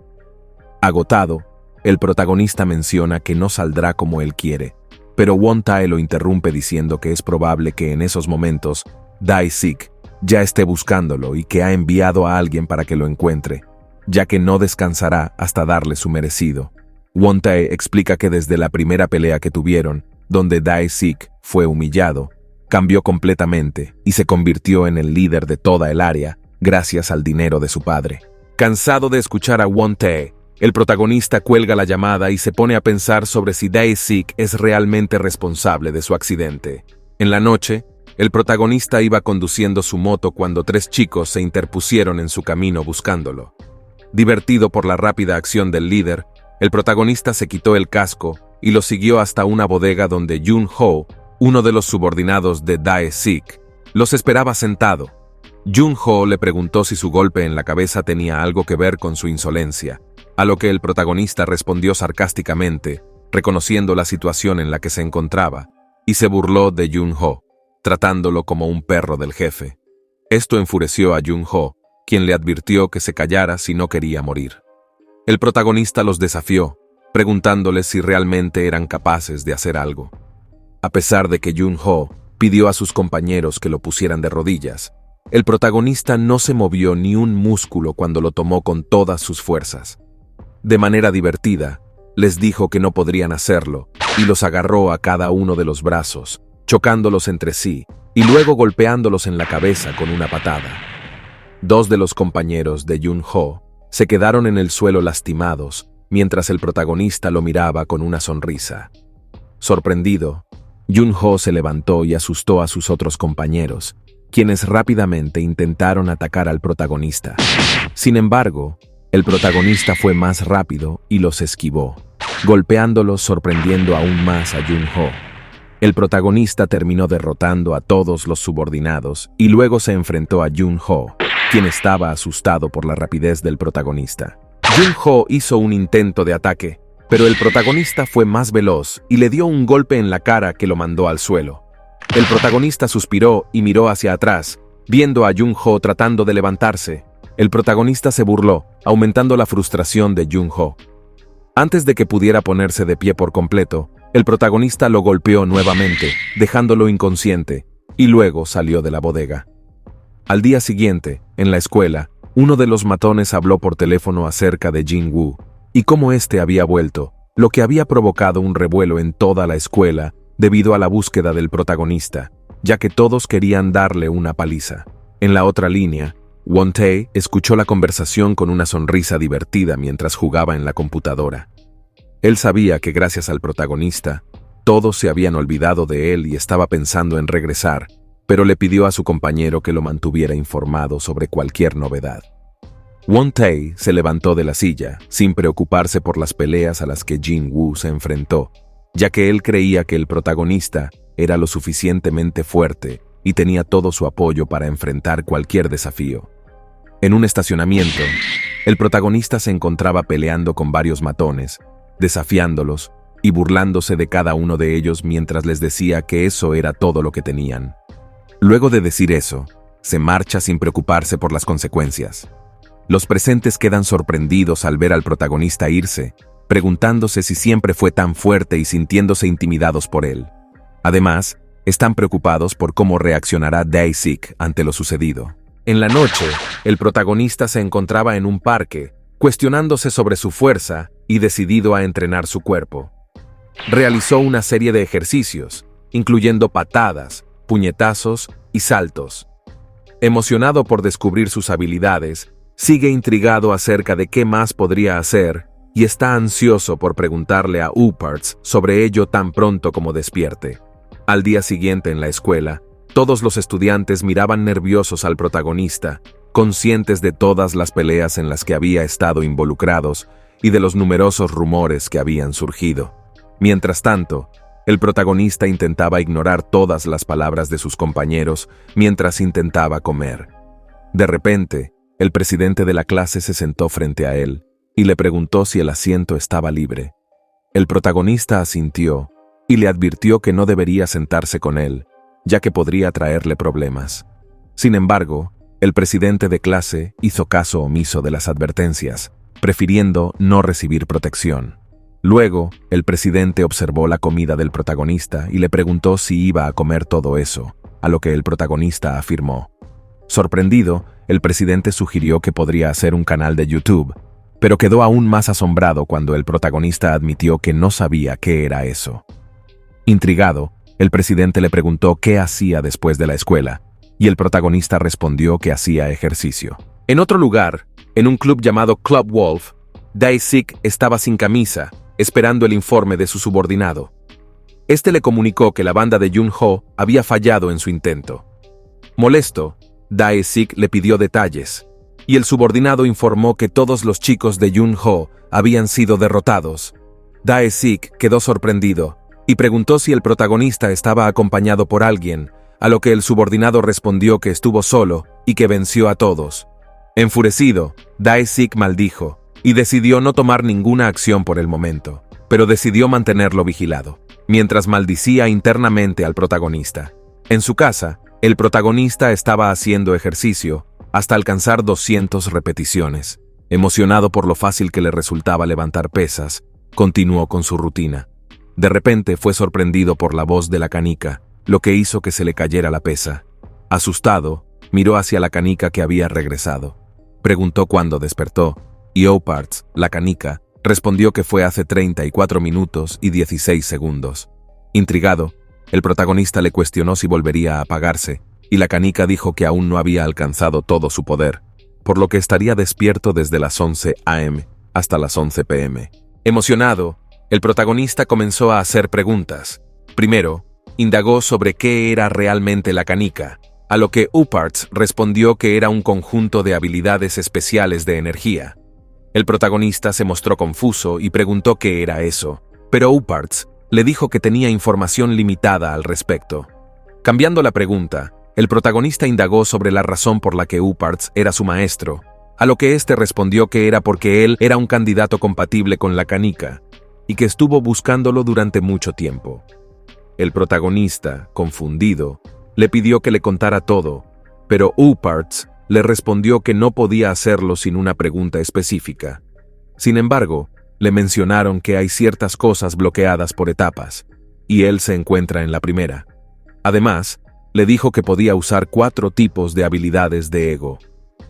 A: Agotado, el protagonista menciona que no saldrá como él quiere, pero Won-tae lo interrumpe diciendo que es probable que en esos momentos Dae-sik ya esté buscándolo y que ha enviado a alguien para que lo encuentre, ya que no descansará hasta darle su merecido. Won-tae explica que desde la primera pelea que tuvieron, donde Dae-sik fue humillado, cambió completamente y se convirtió en el líder de toda el área gracias al dinero de su padre. Cansado de escuchar a Won-tae, el protagonista cuelga la llamada y se pone a pensar sobre si Dae-sik es realmente responsable de su accidente. En la noche, el protagonista iba conduciendo su moto cuando 3 chicos se interpusieron en su camino buscándolo. Divertido por la rápida acción del líder, el protagonista se quitó el casco y lo siguió hasta una bodega donde Jun-ho, uno de los subordinados de Dae-sik, los esperaba sentado. Jun-ho le preguntó si su golpe en la cabeza tenía algo que ver con su insolencia, a lo que el protagonista respondió sarcásticamente, reconociendo la situación en la que se encontraba, y se burló de Jun-ho, tratándolo como un perro del jefe. Esto enfureció a Jun-ho, quien le advirtió que se callara si no quería morir. El protagonista los desafió, preguntándoles si realmente eran capaces de hacer algo. A pesar de que Jun-ho pidió a sus compañeros que lo pusieran de rodillas, el protagonista no se movió ni un músculo cuando lo tomó con todas sus fuerzas. De manera divertida, les dijo que no podrían hacerlo y los agarró a cada uno de los brazos, chocándolos entre sí y luego golpeándolos en la cabeza con una patada. 2 de los compañeros de Jun-ho se quedaron en el suelo lastimados mientras el protagonista lo miraba con una sonrisa. Sorprendido, Jun-ho se levantó y asustó a sus otros compañeros, quienes rápidamente intentaron atacar al protagonista. Sin embargo, el protagonista fue más rápido y los esquivó, golpeándolos sorprendiendo aún más a Jun-ho. El protagonista terminó derrotando a todos los subordinados y luego se enfrentó a Jun-ho, quien estaba asustado por la rapidez del protagonista. Jun-ho hizo un intento de ataque, pero el protagonista fue más veloz y le dio un golpe en la cara que lo mandó al suelo. El protagonista suspiró y miró hacia atrás, viendo a Jun-ho tratando de levantarse. El protagonista se burló, aumentando la frustración de Jun-ho. Antes de que pudiera ponerse de pie por completo, el protagonista lo golpeó nuevamente, dejándolo inconsciente, y luego salió de la bodega. Al día siguiente, en la escuela, uno de los matones habló por teléfono acerca de Jin-woo, y cómo éste había vuelto, lo que había provocado un revuelo en toda la escuela debido a la búsqueda del protagonista, ya que todos querían darle una paliza. En la otra línea, Won-tae escuchó la conversación con una sonrisa divertida mientras jugaba en la computadora. Él sabía que gracias al protagonista, todos se habían olvidado de él y estaba pensando en regresar, pero le pidió a su compañero que lo mantuviera informado sobre cualquier novedad. Won-tae se levantó de la silla, sin preocuparse por las peleas a las que Jin-woo se enfrentó, ya que él creía que el protagonista era lo suficientemente fuerte y tenía todo su apoyo para enfrentar cualquier desafío. En un estacionamiento, el protagonista se encontraba peleando con varios matones, desafiándolos y burlándose de cada uno de ellos mientras les decía que eso era todo lo que tenían. Luego de decir eso, se marcha sin preocuparse por las consecuencias. Los presentes quedan sorprendidos al ver al protagonista irse, preguntándose si siempre fue tan fuerte y sintiéndose intimidados por él. Además, están preocupados por cómo reaccionará Dae-sik ante lo sucedido. En la noche, el protagonista se encontraba en un parque, cuestionándose sobre su fuerza y decidido a entrenar su cuerpo. Realizó una serie de ejercicios, incluyendo patadas, puñetazos y saltos. Emocionado por descubrir sus habilidades, sigue intrigado acerca de qué más podría hacer y está ansioso por preguntarle a Uparts sobre ello tan pronto como despierte. Al día siguiente en la escuela, todos los estudiantes miraban nerviosos al protagonista, conscientes de todas las peleas en las que había estado involucrados y de los numerosos rumores que habían surgido. Mientras tanto, el protagonista intentaba ignorar todas las palabras de sus compañeros mientras intentaba comer. De repente, el presidente de la clase se sentó frente a él y le preguntó si el asiento estaba libre. El protagonista asintió y le advirtió que no debería sentarse con él, ya que podría traerle problemas. Sin embargo, el presidente de clase hizo caso omiso de las advertencias, prefiriendo no recibir protección. Luego, el presidente observó la comida del protagonista y le preguntó si iba a comer todo eso, a lo que el protagonista afirmó. Sorprendido, el presidente sugirió que podría hacer un canal de YouTube, pero quedó aún más asombrado cuando el protagonista admitió que no sabía qué era eso. Intrigado, el presidente le preguntó qué hacía después de la escuela, y el protagonista respondió que hacía ejercicio. En otro lugar, en un club llamado Club Wolf, Dae-sik estaba sin camisa, esperando el informe de su subordinado. Este le comunicó que la banda de Jun-ho había fallado en su intento. Molesto, Dae-sik le pidió detalles, y el subordinado informó que todos los chicos de Jun-ho habían sido derrotados. Dae-sik quedó sorprendido y preguntó si el protagonista estaba acompañado por alguien, a lo que el subordinado respondió que estuvo solo y que venció a todos. Enfurecido, Dae-sik maldijo y decidió no tomar ninguna acción por el momento, pero decidió mantenerlo vigilado, mientras maldicía internamente al protagonista. En su casa, el protagonista estaba haciendo ejercicio hasta alcanzar 200 repeticiones. Emocionado por lo fácil que le resultaba levantar pesas, continuó con su rutina. De repente fue sorprendido por la voz de la canica, lo que hizo que se le cayera la pesa. Asustado, miró hacia la canica que había regresado. Preguntó cuándo despertó, y Uparts, la canica, respondió que fue hace 34 minutos y 16 segundos. Intrigado, el protagonista le cuestionó si volvería a apagarse, y la canica dijo que aún no había alcanzado todo su poder, por lo que estaría despierto desde las 11 a.m. hasta las 11 p.m. Emocionado, el protagonista comenzó a hacer preguntas. Primero, indagó sobre qué era realmente la canica, a lo que Uparts respondió que era un conjunto de habilidades especiales de energía. El protagonista se mostró confuso y preguntó qué era eso, pero Uparts le dijo que tenía información limitada al respecto. Cambiando la pregunta, el protagonista indagó sobre la razón por la que Uparts era su maestro, a lo que éste respondió que era porque él era un candidato compatible con la canica, y que estuvo buscándolo durante mucho tiempo. El protagonista, confundido, le pidió que le contara todo, pero Uparts le respondió que no podía hacerlo sin una pregunta específica. Sin embargo, le mencionaron que hay ciertas cosas bloqueadas por etapas, y él se encuentra en la primera. Además, le dijo que podía usar 4 tipos de habilidades de ego.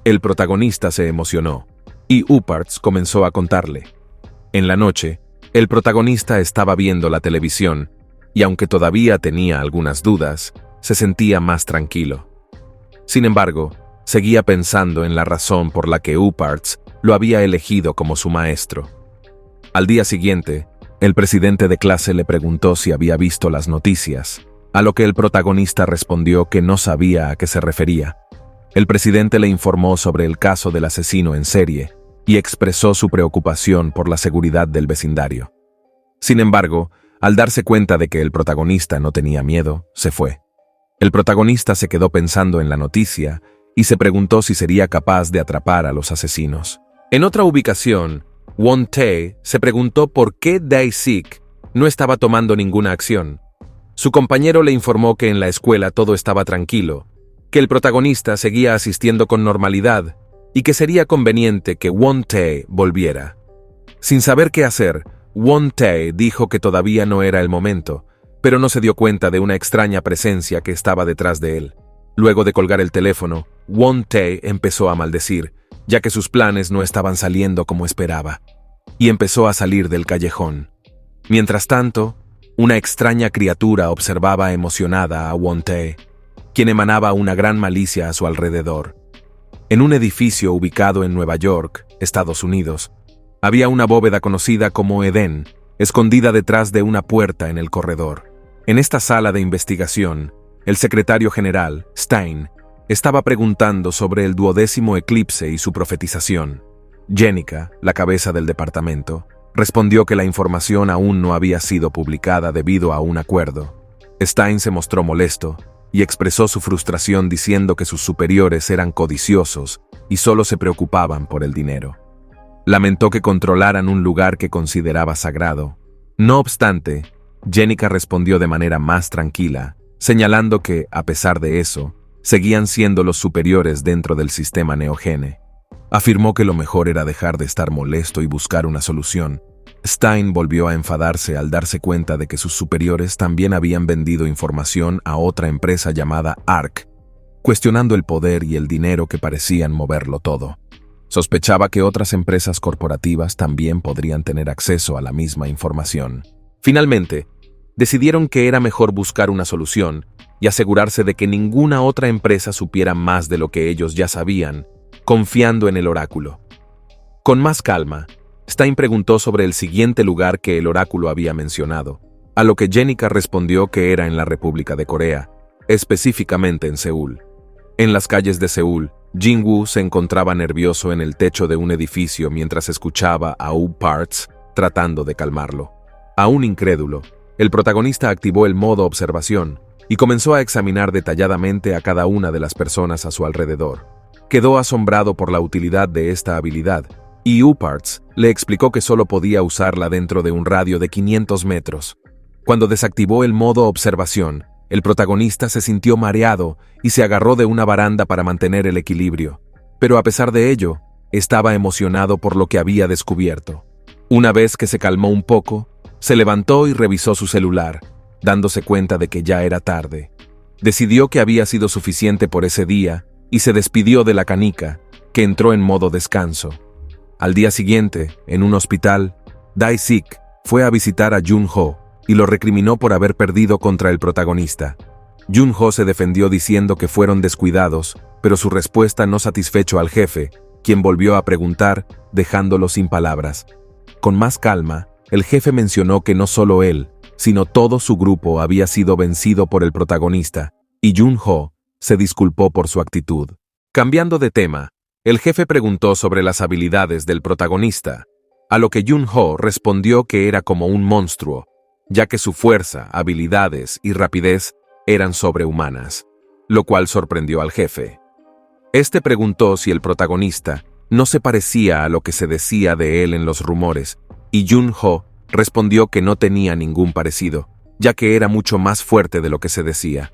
A: El protagonista se emocionó, y Uparts comenzó a contarle. En la noche, el protagonista estaba viendo la televisión, y aunque todavía tenía algunas dudas, se sentía más tranquilo. Sin embargo, seguía pensando en la razón por la que Uparts lo había elegido como su maestro. Al día siguiente, el presidente de clase le preguntó si había visto las noticias, a lo que el protagonista respondió que no sabía a qué se refería. El presidente le informó sobre el caso del asesino en serie y expresó su preocupación por la seguridad del vecindario. Sin embargo, al darse cuenta de que el protagonista no tenía miedo, se fue. El protagonista se quedó pensando en la noticia y se preguntó si sería capaz de atrapar a los asesinos. En otra ubicación, Won-tae se preguntó por qué Dae-sik no estaba tomando ninguna acción. Su compañero le informó que en la escuela todo estaba tranquilo, que el protagonista seguía asistiendo con normalidad y que sería conveniente que Won-tae volviera. Sin saber qué hacer, Won Tae dijo que todavía no era el momento, pero no se dio cuenta de una extraña presencia que estaba detrás de él. Luego de colgar el teléfono, Won Tae empezó a maldecir, ya que sus planes no estaban saliendo como esperaba, y empezó a salir del callejón. Mientras tanto, una extraña criatura observaba emocionada a Won Tae, quien emanaba una gran malicia a su alrededor. En un edificio ubicado en Nueva York, Estados Unidos, había una bóveda conocida como Edén, escondida detrás de una puerta en el corredor. En esta sala de investigación, el secretario general, Stein, estaba preguntando sobre el 12º eclipse y su profetización. Jenica, la cabeza del departamento, respondió que la información aún no había sido publicada debido a un acuerdo. Stein se mostró molesto y expresó su frustración diciendo que sus superiores eran codiciosos y solo se preocupaban por el dinero. Lamentó que controlaran un lugar que consideraba sagrado. No obstante, Jenica respondió de manera más tranquila, señalando que, a pesar de eso, seguían siendo los superiores dentro del sistema Neogene. Afirmó que lo mejor era dejar de estar molesto y buscar una solución. Stein volvió a enfadarse al darse cuenta de que sus superiores también habían vendido información a otra empresa llamada ARC, cuestionando el poder y el dinero que parecían moverlo todo. Sospechaba que otras empresas corporativas también podrían tener acceso a la misma información. Finalmente, decidieron que era mejor buscar una solución y asegurarse de que ninguna otra empresa supiera más de lo que ellos ya sabían, confiando en el oráculo. Con más calma, Stein preguntó sobre el siguiente lugar que el oráculo había mencionado, a lo que Jenica respondió que era en la República de Corea, específicamente en Seúl. En las calles de Seúl, Jin-woo se encontraba nervioso en el techo de un edificio mientras escuchaba a U-Parts tratando de calmarlo. Aún incrédulo, el protagonista activó el modo observación y comenzó a examinar detalladamente a cada una de las personas a su alrededor. Quedó asombrado por la utilidad de esta habilidad, y U-Parts le explicó que solo podía usarla dentro de un radio de 500 metros. Cuando desactivó el modo observación, el protagonista se sintió mareado y se agarró de una baranda para mantener el equilibrio, pero a pesar de ello, estaba emocionado por lo que había descubierto. Una vez que se calmó un poco, se levantó y revisó su celular, dándose cuenta de que ya era tarde. Decidió que había sido suficiente por ese día y se despidió de la canica, que entró en modo descanso. Al día siguiente, en un hospital, Dae-sik fue a visitar a Jun-ho y lo recriminó por haber perdido contra el protagonista. Jun-ho se defendió diciendo que fueron descuidados, pero su respuesta no satisfecho al jefe, quien volvió a preguntar, dejándolo sin palabras. Con más calma, el jefe mencionó que no solo él, sino todo su grupo había sido vencido por el protagonista, y Jun-ho se disculpó por su actitud. Cambiando de tema, el jefe preguntó sobre las habilidades del protagonista, a lo que Jun-ho respondió que era como un monstruo, ya que su fuerza, habilidades y rapidez eran sobrehumanas, lo cual sorprendió al jefe. Este preguntó si el protagonista no se parecía a lo que se decía de él en los rumores, y Jun-ho respondió que no tenía ningún parecido, ya que era mucho más fuerte de lo que se decía.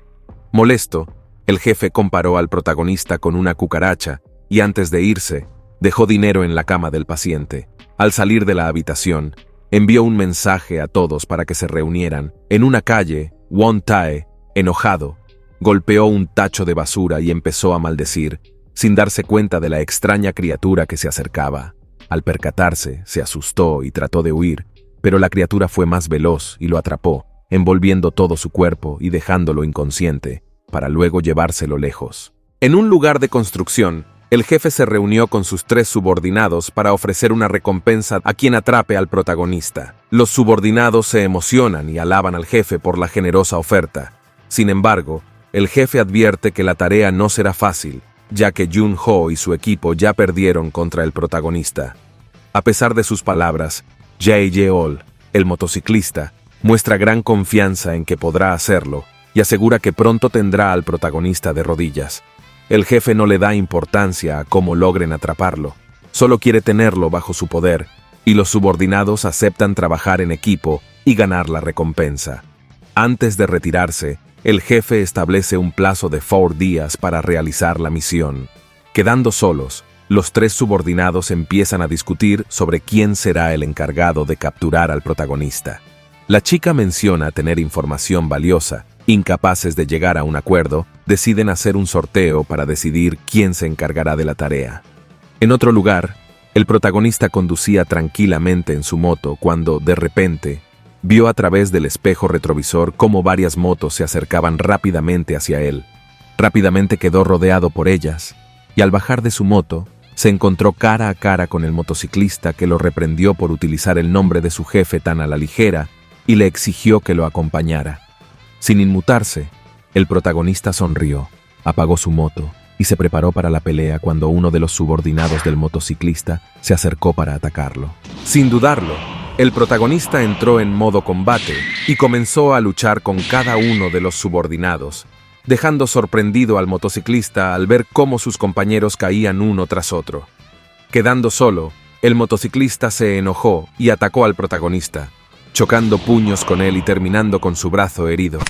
A: Molesto, el jefe comparó al protagonista con una cucaracha y antes de irse, dejó dinero en la cama del paciente. Al salir de la habitación, envió un mensaje a todos para que se reunieran. En una calle, Won Tae, enojado, golpeó un tacho de basura y empezó a maldecir, sin darse cuenta de la extraña criatura que se acercaba. Al percatarse, se asustó y trató de huir, pero la criatura fue más veloz y lo atrapó, envolviendo todo su cuerpo y dejándolo inconsciente, para luego llevárselo lejos. En un lugar de construcción, el jefe se reunió con sus 3 subordinados para ofrecer una recompensa a quien atrape al protagonista. Los subordinados se emocionan y alaban al jefe por la generosa oferta. Sin embargo, el jefe advierte que la tarea no será fácil, ya que Jun-ho y su equipo ya perdieron contra el protagonista. A pesar de sus palabras, Jae-yeol, el motociclista, muestra gran confianza en que podrá hacerlo y asegura que pronto tendrá al protagonista de rodillas. El jefe no le da importancia a cómo logren atraparlo, solo quiere tenerlo bajo su poder, y los subordinados aceptan trabajar en equipo y ganar la recompensa. Antes de retirarse, el jefe establece un plazo de 4 días para realizar la misión. Quedando solos, Los tres subordinados empiezan a discutir sobre quién será el encargado de capturar al protagonista. La chica menciona tener información valiosa. Incapaces de llegar a un acuerdo, deciden hacer un sorteo para decidir quién se encargará de la tarea. En otro lugar, el protagonista conducía tranquilamente en su moto cuando, de repente, vio a través del espejo retrovisor cómo varias motos se acercaban rápidamente hacia él. Rápidamente quedó rodeado por ellas, y al bajar de su moto, se encontró cara a cara con el motociclista que lo reprendió por utilizar el nombre de su jefe tan a la ligera y le exigió que lo acompañara. Sin inmutarse, el protagonista sonrió, apagó su moto y se preparó para la pelea cuando uno de los subordinados del motociclista se acercó para atacarlo. Sin dudarlo, el protagonista entró en modo combate y comenzó a luchar con cada uno de los subordinados, dejando sorprendido al motociclista al ver cómo sus compañeros caían uno tras otro. Quedando solo, el motociclista se enojó y atacó al protagonista, chocando puños con él y terminando con su brazo herido.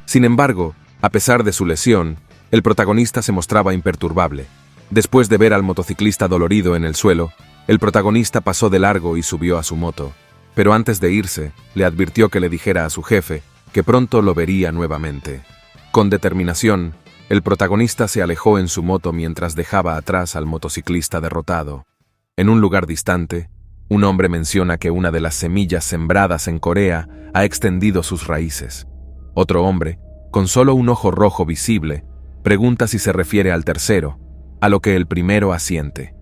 A: Sin embargo, a pesar de su lesión, el protagonista se mostraba imperturbable. Después de ver al motociclista dolorido en el suelo, el protagonista pasó de largo y subió a su moto. Pero antes de irse, le advirtió que le dijera a su jefe que pronto lo vería nuevamente. Con determinación, el protagonista se alejó en su moto mientras dejaba atrás al motociclista derrotado. En un lugar distante, un hombre menciona que una de las semillas sembradas en Corea ha extendido sus raíces. Otro hombre, con solo un ojo rojo visible, pregunta si se refiere al tercero, a lo que el primero asiente.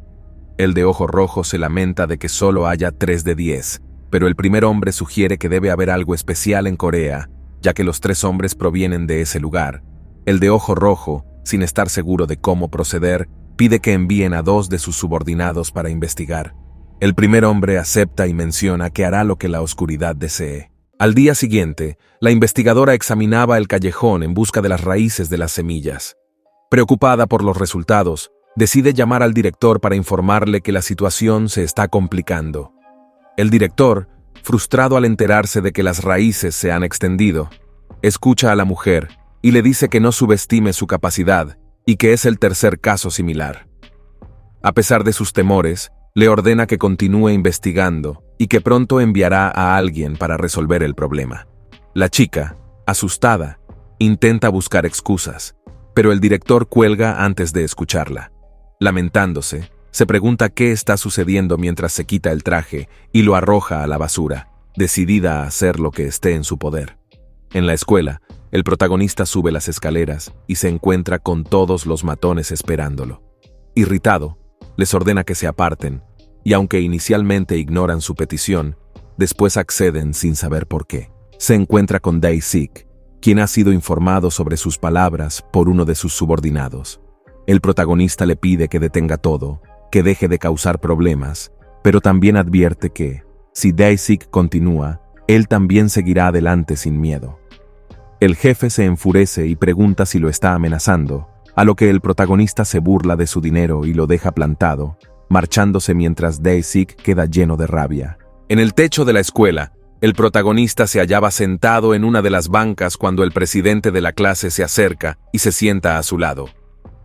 A: El de ojo rojo se lamenta de que solo haya 3 de 10, pero el primer hombre sugiere que debe haber algo especial en Corea, ya que los 3 hombres provienen de ese lugar. El de ojo rojo, sin estar seguro de cómo proceder, pide que envíen a 2 de sus subordinados para investigar. El primer hombre acepta y menciona que hará lo que la oscuridad desee. Al día siguiente, la investigadora examinaba el callejón en busca de las raíces de las semillas. Preocupada por los resultados, decide llamar al director para informarle que la situación se está complicando. El director, frustrado al enterarse de que las raíces se han extendido, escucha a la mujer y le dice que no subestime su capacidad y que es el tercer caso similar. A pesar de sus temores, le ordena que continúe investigando y que pronto enviará a alguien para resolver el problema. La chica, asustada, intenta buscar excusas, pero el director cuelga antes de escucharla. Lamentándose, se pregunta qué está sucediendo mientras se quita el traje y lo arroja a la basura, decidida a hacer lo que esté en su poder. En la escuela, el protagonista sube las escaleras y se encuentra con todos los matones esperándolo. Irritado, les ordena que se aparten, y aunque inicialmente ignoran su petición, después acceden sin saber por qué. Se encuentra con Dae-sik, quien ha sido informado sobre sus palabras por uno de sus subordinados. El protagonista le pide que detenga todo, que deje de causar problemas, pero también advierte que, si Dae-sik continúa, él también seguirá adelante sin miedo. El jefe se enfurece y pregunta si lo está amenazando, a lo que el protagonista se burla de su dinero y lo deja plantado, marchándose mientras Dae-sik queda lleno de rabia. En el techo de la escuela, el protagonista se hallaba sentado en una de las bancas cuando el presidente de la clase se acerca y se sienta a su lado.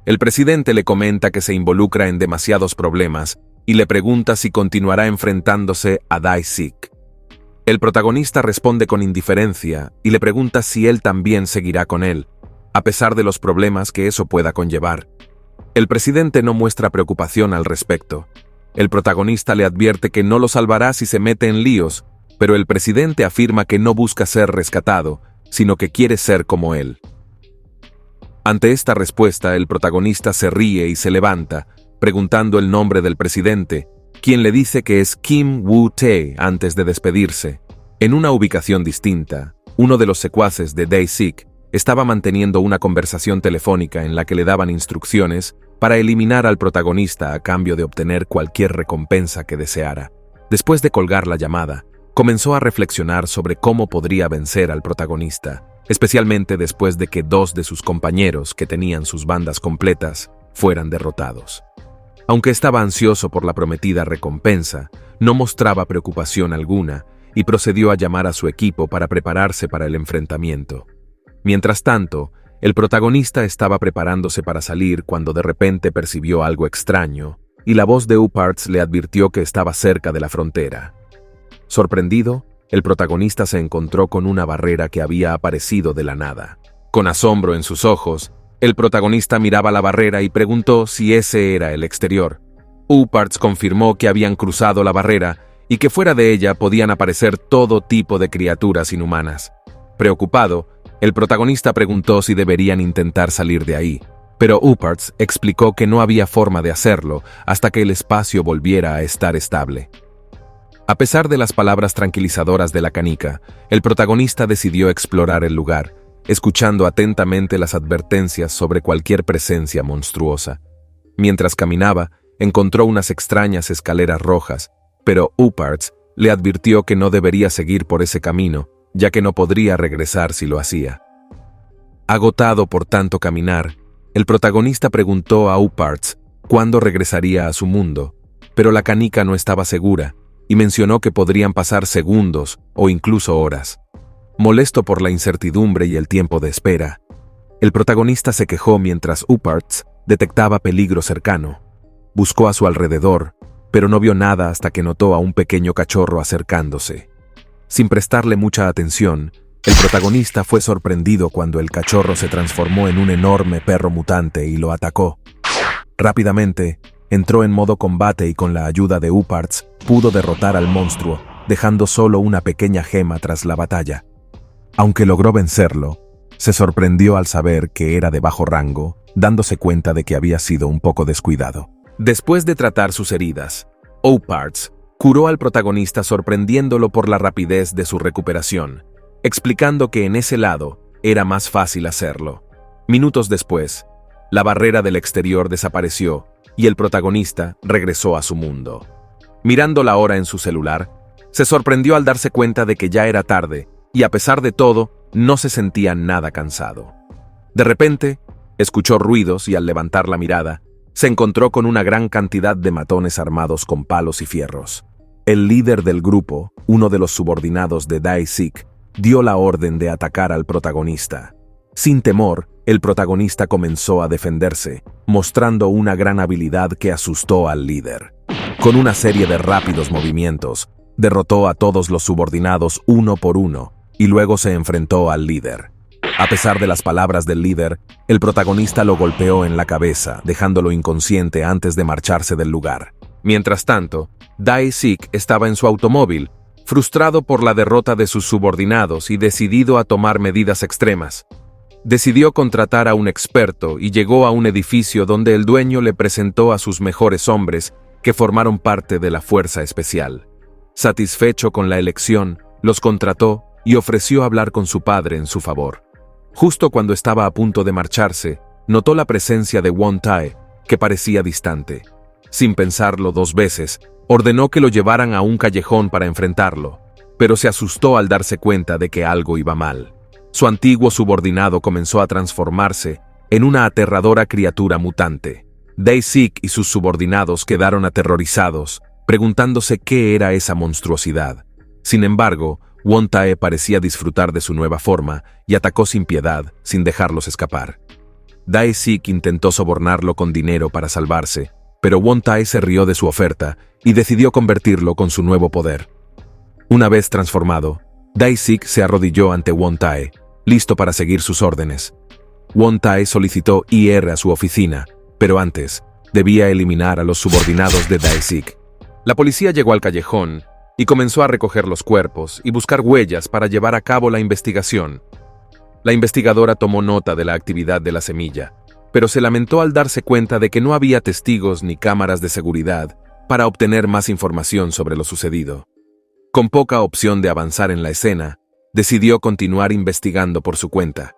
A: El presidente le comenta que se involucra en demasiados problemas y le pregunta si continuará enfrentándose a Dae-sik. El protagonista responde con indiferencia y le pregunta si él también seguirá con él, a pesar de los problemas que eso pueda conllevar. El presidente no muestra preocupación al respecto. El protagonista le advierte que no lo salvará si se mete en líos, pero el presidente afirma que no busca ser rescatado, sino que quiere ser como él. Ante esta respuesta, el protagonista se ríe y se levanta, preguntando el nombre del presidente, quien le dice que es Kim Woo-tae antes de despedirse. En una ubicación distinta, uno de los secuaces de Dae-sik estaba manteniendo una conversación telefónica en la que le daban instrucciones para eliminar al protagonista a cambio de obtener cualquier recompensa que deseara. Después de colgar la llamada, comenzó a reflexionar sobre cómo podría vencer al protagonista, especialmente después de que 2 de sus compañeros, que tenían sus bandas completas, fueran derrotados. Aunque estaba ansioso por la prometida recompensa, no mostraba preocupación alguna y procedió a llamar a su equipo para prepararse para el enfrentamiento. Mientras tanto, el protagonista estaba preparándose para salir cuando de repente percibió algo extraño y la voz de Upparts le advirtió que estaba cerca de la frontera. Sorprendido, el protagonista se encontró con una barrera que había aparecido de la nada. Con asombro en sus ojos, el protagonista miraba la barrera y preguntó si ese era el exterior. Upparts confirmó que habían cruzado la barrera y que fuera de ella podían aparecer todo tipo de criaturas inhumanas. Preocupado, el protagonista preguntó si deberían intentar salir de ahí, pero Upparts explicó que no había forma de hacerlo hasta que el espacio volviera a estar estable. A pesar de las palabras tranquilizadoras de la canica, el protagonista decidió explorar el lugar, escuchando atentamente las advertencias sobre cualquier presencia monstruosa. Mientras caminaba, encontró unas extrañas escaleras rojas, pero Upparts le advirtió que no debería seguir por ese camino, ya que no podría regresar si lo hacía. Agotado por tanto caminar, el protagonista preguntó a Upparts cuándo regresaría a su mundo, pero la canica no estaba segura y mencionó que podrían pasar segundos o incluso horas. Molesto por la incertidumbre y el tiempo de espera, el protagonista se quejó mientras Upparts detectaba peligro cercano. Buscó a su alrededor, pero no vio nada hasta que notó a un pequeño cachorro acercándose. Sin prestarle mucha atención, el protagonista fue sorprendido cuando el cachorro se transformó en un enorme perro mutante y lo atacó. Rápidamente, entró en modo combate y con la ayuda de Upparts pudo derrotar al monstruo, dejando solo una pequeña gema tras la batalla. Aunque logró vencerlo, se sorprendió al saber que era de bajo rango, dándose cuenta de que había sido un poco descuidado. Después de tratar sus heridas, Upparts curó al protagonista sorprendiéndolo por la rapidez de su recuperación, explicando que en ese lado era más fácil hacerlo. Minutos después, la barrera del exterior desapareció y el protagonista regresó a su mundo. Mirando la hora en su celular, se sorprendió al darse cuenta de que ya era tarde y a pesar de todo, no se sentía nada cansado. De repente, escuchó ruidos y al levantar la mirada, se encontró con una gran cantidad de matones armados con palos y fierros. El líder del grupo, uno de los subordinados de Dae-Sik, dio la orden de atacar al protagonista. Sin temor, el protagonista comenzó a defenderse, mostrando una gran habilidad que asustó al líder. Con una serie de rápidos movimientos, derrotó a todos los subordinados uno por uno y luego se enfrentó al líder. A pesar de las palabras del líder, el protagonista lo golpeó en la cabeza, dejándolo inconsciente antes de marcharse del lugar. Mientras tanto, Dae-Sik estaba en su automóvil, frustrado por la derrota de sus subordinados y decidido a tomar medidas extremas. Decidió contratar a un experto y llegó a un edificio donde el dueño le presentó a sus mejores hombres que formaron parte de la fuerza especial. Satisfecho con la elección, los contrató y ofreció hablar con su padre en su favor. Justo cuando estaba a punto de marcharse, notó la presencia de Won-Tae, que parecía distante. Sin pensarlo dos veces, ordenó que lo llevaran a un callejón para enfrentarlo, pero se asustó al darse cuenta de que algo iba mal. Su antiguo subordinado comenzó a transformarse en una aterradora criatura mutante. Dae-Sik y sus subordinados quedaron aterrorizados, preguntándose qué era esa monstruosidad. Sin embargo, Won-Tae parecía disfrutar de su nueva forma y atacó sin piedad, sin dejarlos escapar. Dae-Sik intentó sobornarlo con dinero para salvarse, pero Won-Tae se rió de su oferta y decidió convertirlo con su nuevo poder. Una vez transformado, Dae-Sik se arrodilló ante Won-Tae, listo para seguir sus órdenes. Won-Tae solicitó ir a su oficina, pero antes, debía eliminar a los subordinados de Dae-Sik. La policía llegó al callejón y comenzó a recoger los cuerpos y buscar huellas para llevar a cabo la investigación. La investigadora tomó nota de la actividad de la semilla, pero se lamentó al darse cuenta de que no había testigos ni cámaras de seguridad para obtener más información sobre lo sucedido. Con poca opción de avanzar en la escena, decidió continuar investigando por su cuenta.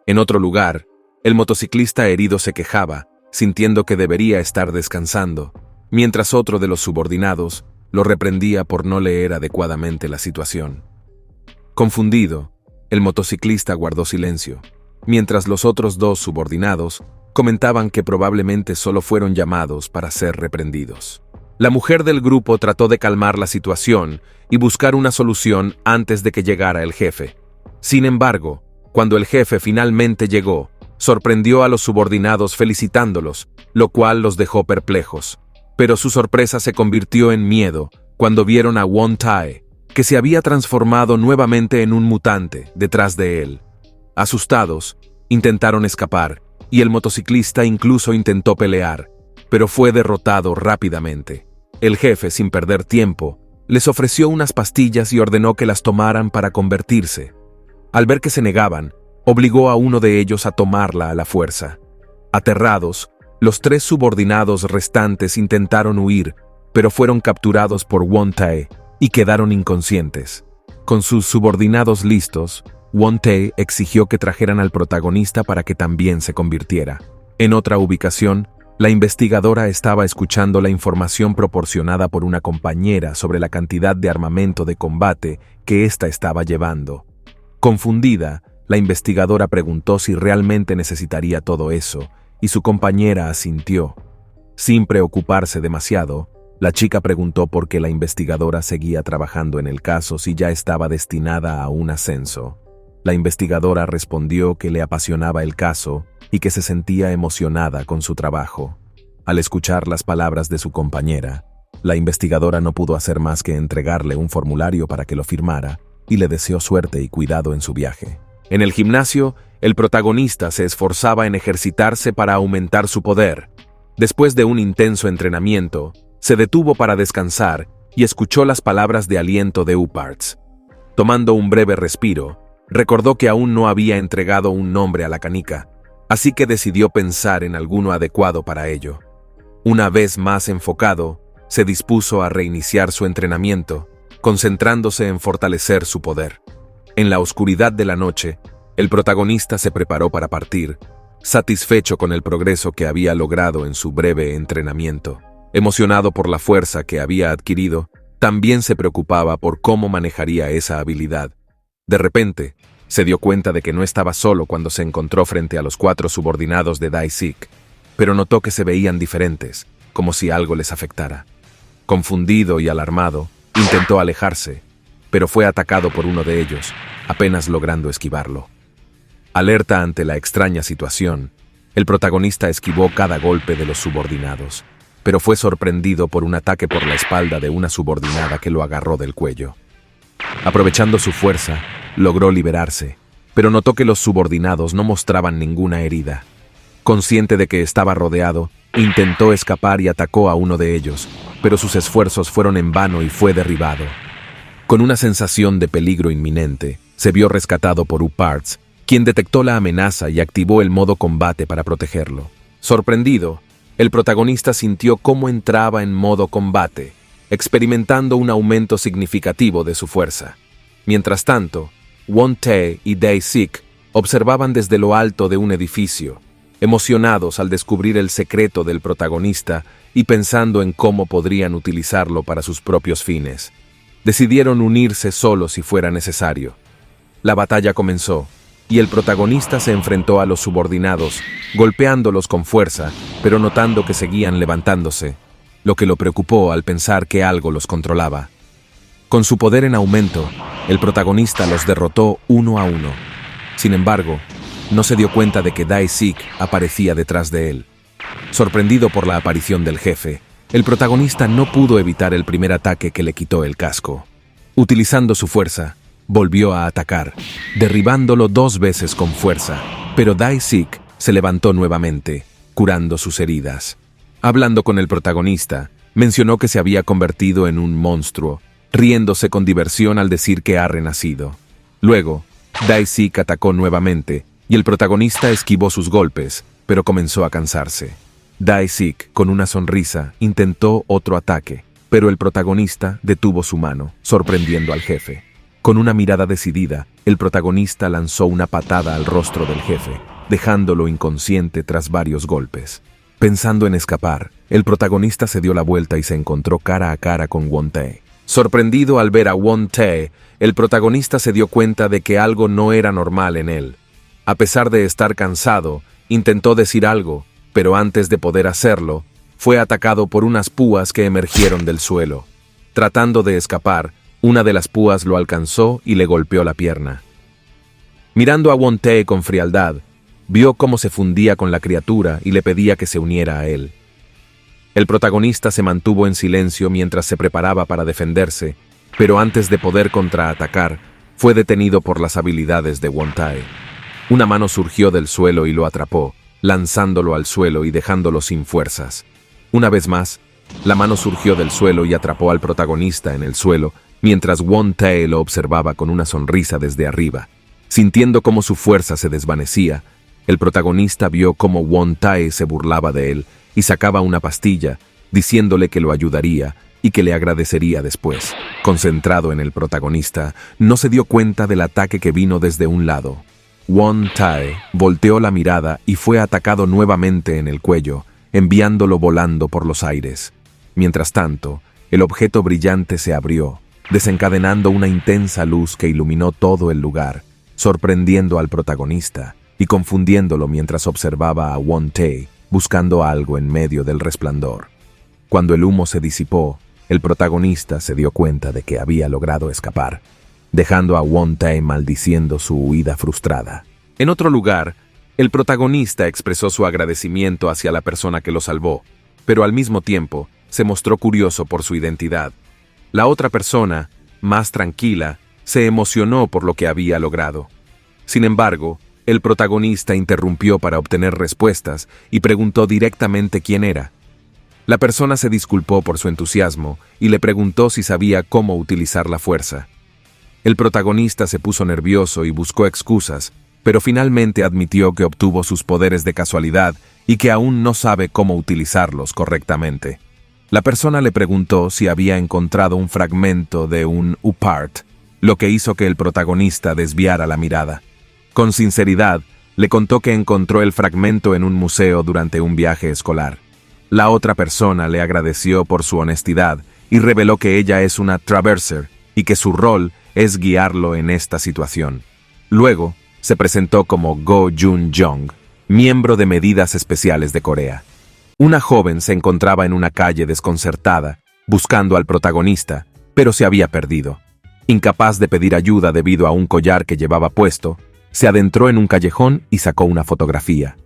A: En otro lugar, el motociclista herido se quejaba, sintiendo que debería estar descansando, mientras otro de los subordinados lo reprendía por no leer adecuadamente la situación. Confundido, el motociclista guardó silencio, mientras los otros dos subordinados comentaban que probablemente solo fueron llamados para ser reprendidos. La mujer del grupo trató de calmar la situación y buscar una solución antes de que llegara el jefe. Sin embargo, cuando el jefe finalmente llegó, sorprendió a los subordinados felicitándolos, lo cual los dejó perplejos. Pero su sorpresa se convirtió en miedo cuando vieron a Won Tae, que se había transformado nuevamente en un mutante detrás de él. Asustados, intentaron escapar, y el motociclista incluso intentó pelear, pero fue derrotado rápidamente. El jefe, sin perder tiempo, les ofreció unas pastillas y ordenó que las tomaran para convertirse. Al ver que se negaban, obligó a uno de ellos a tomarla a la fuerza. Aterrados, los 3 subordinados restantes intentaron huir, pero fueron capturados por Won Tae y quedaron inconscientes. Con sus subordinados listos, Won Tae exigió que trajeran al protagonista para que también se convirtiera. En otra ubicación, la investigadora estaba escuchando la información proporcionada por una compañera sobre la cantidad de armamento de combate que ésta estaba llevando. Confundida, la investigadora preguntó si realmente necesitaría todo eso, y su compañera asintió. Sin preocuparse demasiado, la chica preguntó por qué la investigadora seguía trabajando en el caso si ya estaba destinada a un ascenso. La investigadora respondió que le apasionaba el caso y que se sentía emocionada con su trabajo. Al escuchar las palabras de su compañera, la investigadora no pudo hacer más que entregarle un formulario para que lo firmara y le deseó suerte y cuidado en su viaje. En el gimnasio, el protagonista se esforzaba en ejercitarse para aumentar su poder. Después de un intenso entrenamiento, se detuvo para descansar y escuchó las palabras de aliento de Uparts. Tomando un breve respiro, recordó que aún no había entregado un nombre a la canica, así que decidió pensar en alguno adecuado para ello. Una vez más enfocado, se dispuso a reiniciar su entrenamiento, concentrándose en fortalecer su poder. En la oscuridad de la noche, el protagonista se preparó para partir, satisfecho con el progreso que había logrado en su breve entrenamiento. Emocionado por la fuerza que había adquirido, también se preocupaba por cómo manejaría esa habilidad. De repente, se dio cuenta de que no estaba solo cuando se encontró frente a los 4 subordinados de Dae-sik, pero notó que se veían diferentes, como si algo les afectara. Confundido y alarmado, intentó alejarse, pero fue atacado por uno de ellos, apenas logrando esquivarlo. Alerta ante la extraña situación, el protagonista esquivó cada golpe de los subordinados, pero fue sorprendido por un ataque por la espalda de una subordinada que lo agarró del cuello. Aprovechando su fuerza, logró liberarse, pero notó que los subordinados no mostraban ninguna herida. Consciente de que estaba rodeado, intentó escapar y atacó a uno de ellos, pero sus esfuerzos fueron en vano y fue derribado. Con una sensación de peligro inminente, se vio rescatado por Uparts, quien detectó la amenaza y activó el modo combate para protegerlo. Sorprendido, el protagonista sintió cómo entraba en modo combate, experimentando un aumento significativo de su fuerza. Mientras tanto, Won Tae y Dae-sik observaban desde lo alto de un edificio, emocionados al descubrir el secreto del protagonista y pensando en cómo podrían utilizarlo para sus propios fines. Decidieron unirse solo si fuera necesario. La batalla comenzó, y el protagonista se enfrentó a los subordinados, golpeándolos con fuerza, pero notando que seguían levantándose, lo que lo preocupó al pensar que algo los controlaba. Con su poder en aumento, el protagonista los derrotó uno a uno. Sin embargo, no se dio cuenta de que Dae-sik aparecía detrás de él. Sorprendido por la aparición del jefe, el protagonista no pudo evitar el primer ataque que le quitó el casco. Utilizando su fuerza, volvió a atacar, derribándolo 2 veces con fuerza, pero Dae-sik se levantó nuevamente, curando sus heridas. Hablando con el protagonista, mencionó que se había convertido en un monstruo, riéndose con diversión al decir que ha renacido. Luego, Dae-sik atacó nuevamente, y el protagonista esquivó sus golpes, pero comenzó a cansarse. Dae-sik, con una sonrisa, intentó otro ataque, pero el protagonista detuvo su mano, sorprendiendo al jefe. Con una mirada decidida, el protagonista lanzó una patada al rostro del jefe, dejándolo inconsciente tras varios golpes. Pensando en escapar, el protagonista se dio la vuelta y se encontró cara a cara con Won Tae. Sorprendido al ver a Won Tae, el protagonista se dio cuenta de que algo no era normal en él. A pesar de estar cansado, intentó decir algo, pero antes de poder hacerlo, fue atacado por unas púas que emergieron del suelo. Tratando de escapar, una de las púas lo alcanzó y le golpeó la pierna. Mirando a Won Tae con frialdad, vio cómo se fundía con la criatura y le pedía que se uniera a él. El protagonista se mantuvo en silencio mientras se preparaba para defenderse, pero antes de poder contraatacar, fue detenido por las habilidades de Won-tae. Una mano surgió del suelo y lo atrapó, lanzándolo al suelo y dejándolo sin fuerzas. Una vez más, la mano surgió del suelo y atrapó al protagonista en el suelo, mientras Won-tae lo observaba con una sonrisa desde arriba. Sintiendo cómo su fuerza se desvanecía, el protagonista vio cómo Won-tae se burlaba de él y sacaba una pastilla, diciéndole que lo ayudaría y que le agradecería después. Concentrado en el protagonista, no se dio cuenta del ataque que vino desde un lado. Won-tae volteó la mirada y fue atacado nuevamente en el cuello, enviándolo volando por los aires. Mientras tanto, el objeto brillante se abrió, desencadenando una intensa luz que iluminó todo el lugar, sorprendiendo al protagonista y confundiéndolo mientras observaba a Won-tae buscando algo en medio del resplandor. Cuando el humo se disipó, el protagonista se dio cuenta de que había logrado escapar, dejando a Won-tae maldiciendo su huida frustrada. En otro lugar, el protagonista expresó su agradecimiento hacia la persona que lo salvó, pero al mismo tiempo se mostró curioso por su identidad. La otra persona, más tranquila, se emocionó por lo que había logrado. Sin embargo, el protagonista interrumpió para obtener respuestas y preguntó directamente quién era. La persona se disculpó por su entusiasmo y le preguntó si sabía cómo utilizar la fuerza. El protagonista se puso nervioso y buscó excusas, pero finalmente admitió que obtuvo sus poderes de casualidad y que aún no sabe cómo utilizarlos correctamente. La persona le preguntó si había encontrado un fragmento de un U-Part, lo que hizo que el protagonista desviara la mirada. Con sinceridad, le contó que encontró el fragmento en un museo durante un viaje escolar. La otra persona le agradeció por su honestidad y reveló que ella es una Traverser y que su rol es guiarlo en esta situación. Luego, se presentó como Go Jun-jong, miembro de Medidas Especiales de Corea. Una joven se encontraba en una calle desconcertada, buscando al protagonista, pero se había perdido. Incapaz de pedir ayuda debido a un collar que llevaba puesto, se adentró en un callejón y sacó una fotografía.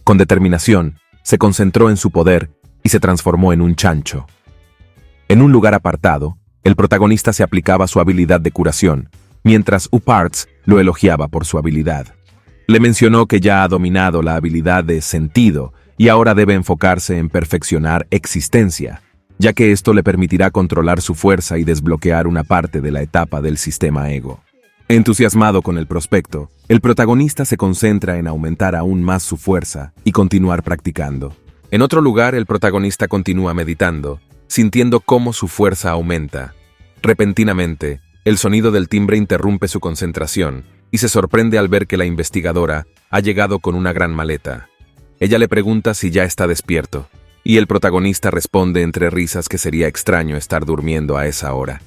A: Con determinación, se concentró en su poder y se transformó en un chancho. En un lugar apartado, el protagonista se aplicaba su habilidad de curación, mientras U-Parts lo elogiaba por su habilidad. Le mencionó que ya ha dominado la habilidad de sentido y ahora debe enfocarse en perfeccionar existencia, ya que esto le permitirá controlar su fuerza y desbloquear una parte de la etapa del sistema ego. Entusiasmado con el prospecto, el protagonista se concentra en aumentar aún más su fuerza y continuar practicando. En otro lugar, el protagonista continúa meditando, sintiendo cómo su fuerza aumenta. Repentinamente, el sonido del timbre interrumpe su concentración y se sorprende al ver que la investigadora ha llegado con una gran maleta. Ella le pregunta si ya está despierto, y el protagonista responde entre risas que sería extraño estar durmiendo a esa hora.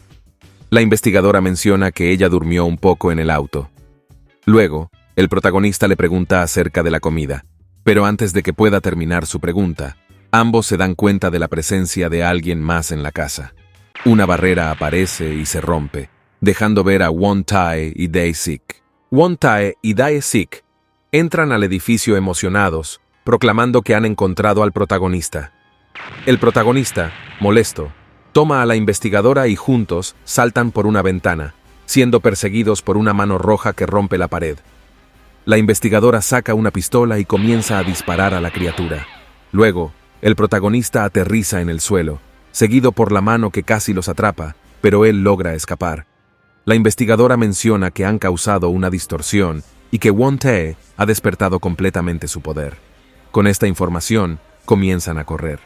A: La investigadora menciona que ella durmió un poco en el auto. Luego, el protagonista le pregunta acerca de la comida, pero antes de que pueda terminar su pregunta, ambos se dan cuenta de la presencia de alguien más en la casa. Una barrera aparece y se rompe, dejando ver a Won-tae y Dae-sik. Won-tae y Dae-sik entran al edificio emocionados, proclamando que han encontrado al protagonista. El protagonista, molesto, toma a la investigadora y juntos saltan por una ventana, siendo perseguidos por una mano roja que rompe la pared. La investigadora saca una pistola y comienza a disparar a la criatura. Luego, el protagonista aterriza en el suelo, seguido por la mano que casi los atrapa, pero él logra escapar. La investigadora menciona que han causado una distorsión y que Won-tae ha despertado completamente su poder. Con esta información, comienzan a correr.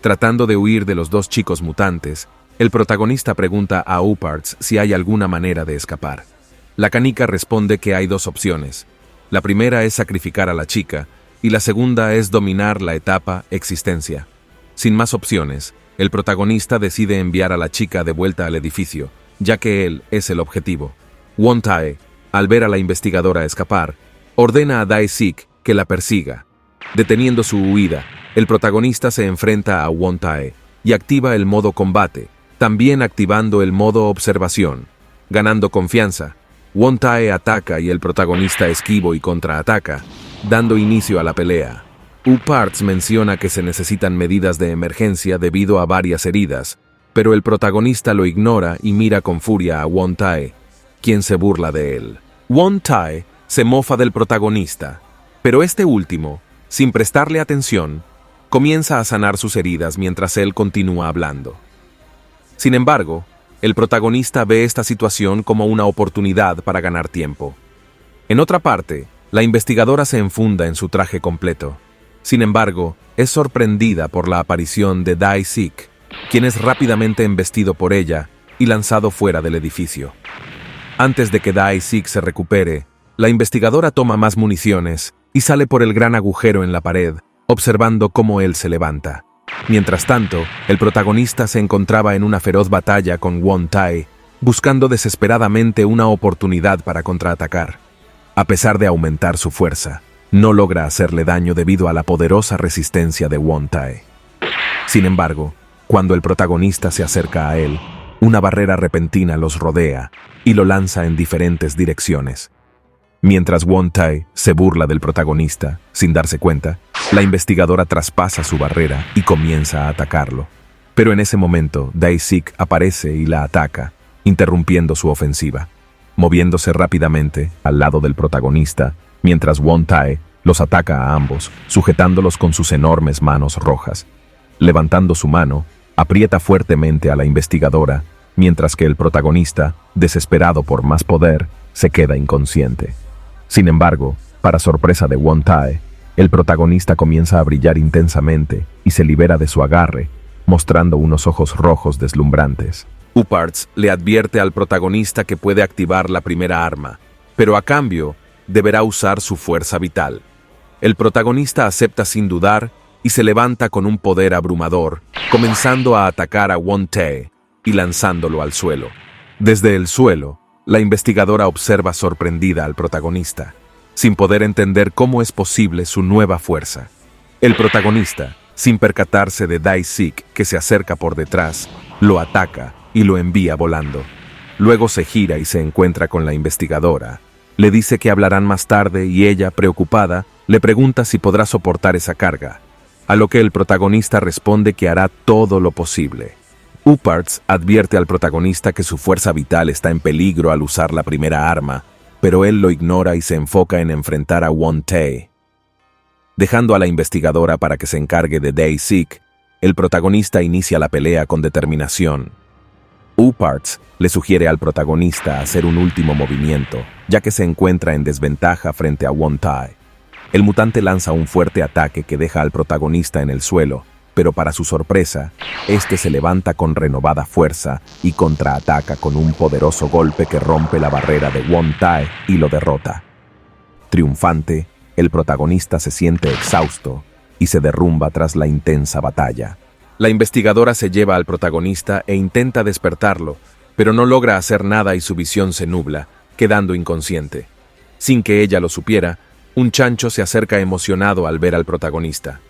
A: Tratando de huir de los dos chicos mutantes, el protagonista pregunta a U-Parts si hay alguna manera de escapar. La canica responde que hay dos opciones. La primera es sacrificar a la chica, y la segunda es dominar la etapa existencia. Sin más opciones, el protagonista decide enviar a la chica de vuelta al edificio, ya que él es el objetivo. Won-tae, al ver a la investigadora escapar, ordena a Dae-sik que la persiga. Deteniendo su huida, el protagonista se enfrenta a Won-tae y activa el modo combate, también activando el modo observación. Ganando confianza, Won-tae ataca y el protagonista esquiva y contraataca, dando inicio a la pelea. Uparts menciona que se necesitan medidas de emergencia debido a varias heridas, pero el protagonista lo ignora y mira con furia a Won-tae, quien se burla de él. Won-tae se mofa del protagonista, pero este último, sin prestarle atención, comienza a sanar sus heridas mientras él continúa hablando. Sin embargo, el protagonista ve esta situación como una oportunidad para ganar tiempo. En otra parte, la investigadora se enfunda en su traje completo. Sin embargo, es sorprendida por la aparición de Dae-sik, quien es rápidamente embestido por ella y lanzado fuera del edificio. Antes de que Dae-sik se recupere, la investigadora toma más municiones y sale por el gran agujero en la pared, observando cómo él se levanta. Mientras tanto, el protagonista se encontraba en una feroz batalla con Won-tae, buscando desesperadamente una oportunidad para contraatacar. A pesar de aumentar su fuerza, no logra hacerle daño debido a la poderosa resistencia de Won-tae. Sin embargo, cuando el protagonista se acerca a él, una barrera repentina los rodea y lo lanza en diferentes direcciones. Mientras Won-tae se burla del protagonista, sin darse cuenta, la investigadora traspasa su barrera y comienza a atacarlo. Pero en ese momento, Dae-sik aparece y la ataca, interrumpiendo su ofensiva, moviéndose rápidamente al lado del protagonista, mientras Won-tae los ataca a ambos, sujetándolos con sus enormes manos rojas. Levantando su mano, aprieta fuertemente a la investigadora, mientras que el protagonista, desesperado por más poder, se queda inconsciente. Sin embargo, para sorpresa de Won-tae, el protagonista comienza a brillar intensamente y se libera de su agarre, mostrando unos ojos rojos deslumbrantes. Uparts le advierte al protagonista que puede activar la primera arma, pero a cambio deberá usar su fuerza vital. El protagonista acepta sin dudar y se levanta con un poder abrumador, comenzando a atacar a Won-tae y lanzándolo al suelo. Desde el suelo, la investigadora observa sorprendida al protagonista, sin poder entender cómo es posible su nueva fuerza. El protagonista, sin percatarse de Dae-sik que se acerca por detrás, lo ataca y lo envía volando. Luego se gira y se encuentra con la investigadora. Le dice que hablarán más tarde y ella, preocupada, le pregunta si podrá soportar esa carga, a lo que el protagonista responde que hará todo lo posible. Uparts advierte al protagonista que su fuerza vital está en peligro al usar la primera arma, pero él lo ignora y se enfoca en enfrentar a Won-tae. Dejando a la investigadora para que se encargue de Dae-sik, el protagonista inicia la pelea con determinación. Uparts le sugiere al protagonista hacer un último movimiento, ya que se encuentra en desventaja frente a Won-tae. El mutante lanza un fuerte ataque que deja al protagonista en el suelo, pero para su sorpresa, este se levanta con renovada fuerza y contraataca con un poderoso golpe que rompe la barrera de Won-tae y lo derrota. Triunfante, el protagonista se siente exhausto y se derrumba tras la intensa batalla. La investigadora se lleva al protagonista e intenta despertarlo, pero no logra hacer nada y su visión se nubla, quedando inconsciente. Sin que ella lo supiera, un chancho se acerca emocionado al ver al protagonista.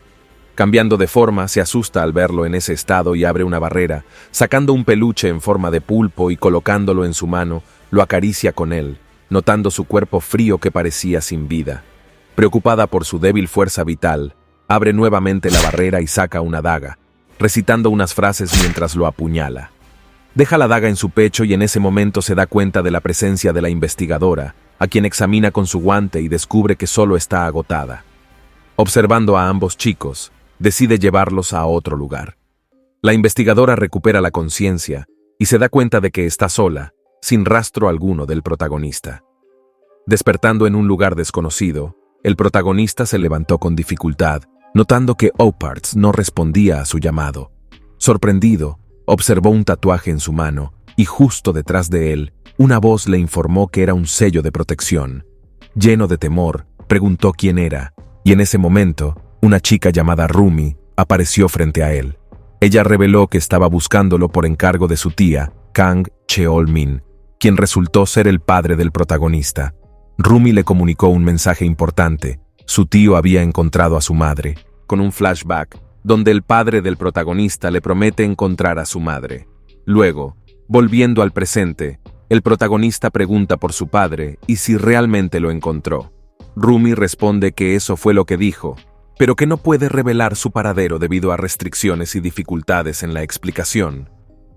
A: Cambiando de forma, se asusta al verlo en ese estado y abre una barrera, sacando un peluche en forma de pulpo y colocándolo en su mano, lo acaricia con él, notando su cuerpo frío que parecía sin vida. Preocupada por su débil fuerza vital, abre nuevamente la barrera y saca una daga, recitando unas frases mientras lo apuñala. Deja la daga en su pecho y en ese momento se da cuenta de la presencia de la investigadora, a quien examina con su guante y descubre que solo está agotada. Observando a ambos chicos, decide llevarlos a otro lugar. La investigadora recupera la conciencia y se da cuenta de que está sola, sin rastro alguno del protagonista. Despertando en un lugar desconocido, el protagonista se levantó con dificultad, notando que Uparts no respondía a su llamado. Sorprendido, observó un tatuaje en su mano y justo detrás de él, una voz le informó que era un sello de protección. Lleno de temor, preguntó quién era, y en ese momento, una chica llamada Rumi apareció frente a él. Ella reveló que estaba buscándolo por encargo de su tía, Kang Cheol-min, quien resultó ser el padre del protagonista. Rumi le comunicó un mensaje importante. Su tío había encontrado a su madre, con un flashback, donde el padre del protagonista le promete encontrar a su madre. Luego, volviendo al presente, el protagonista pregunta por su padre y si realmente lo encontró. Rumi responde que eso fue lo que dijo, pero que no puede revelar su paradero debido a restricciones y dificultades en la explicación.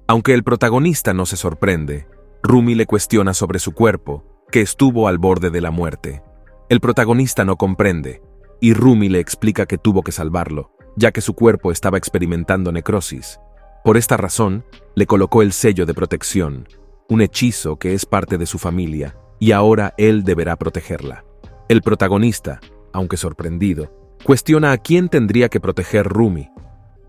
A: Aunque el protagonista no se sorprende, Rumi le cuestiona sobre su cuerpo, que estuvo al borde de la muerte. El protagonista no comprende, y Rumi le explica que tuvo que salvarlo, ya que su cuerpo estaba experimentando necrosis. Por esta razón, le colocó el sello de protección, un hechizo que es parte de su familia, y ahora él deberá protegerla. El protagonista, aunque sorprendido, cuestiona a quién tendría que proteger Rumi.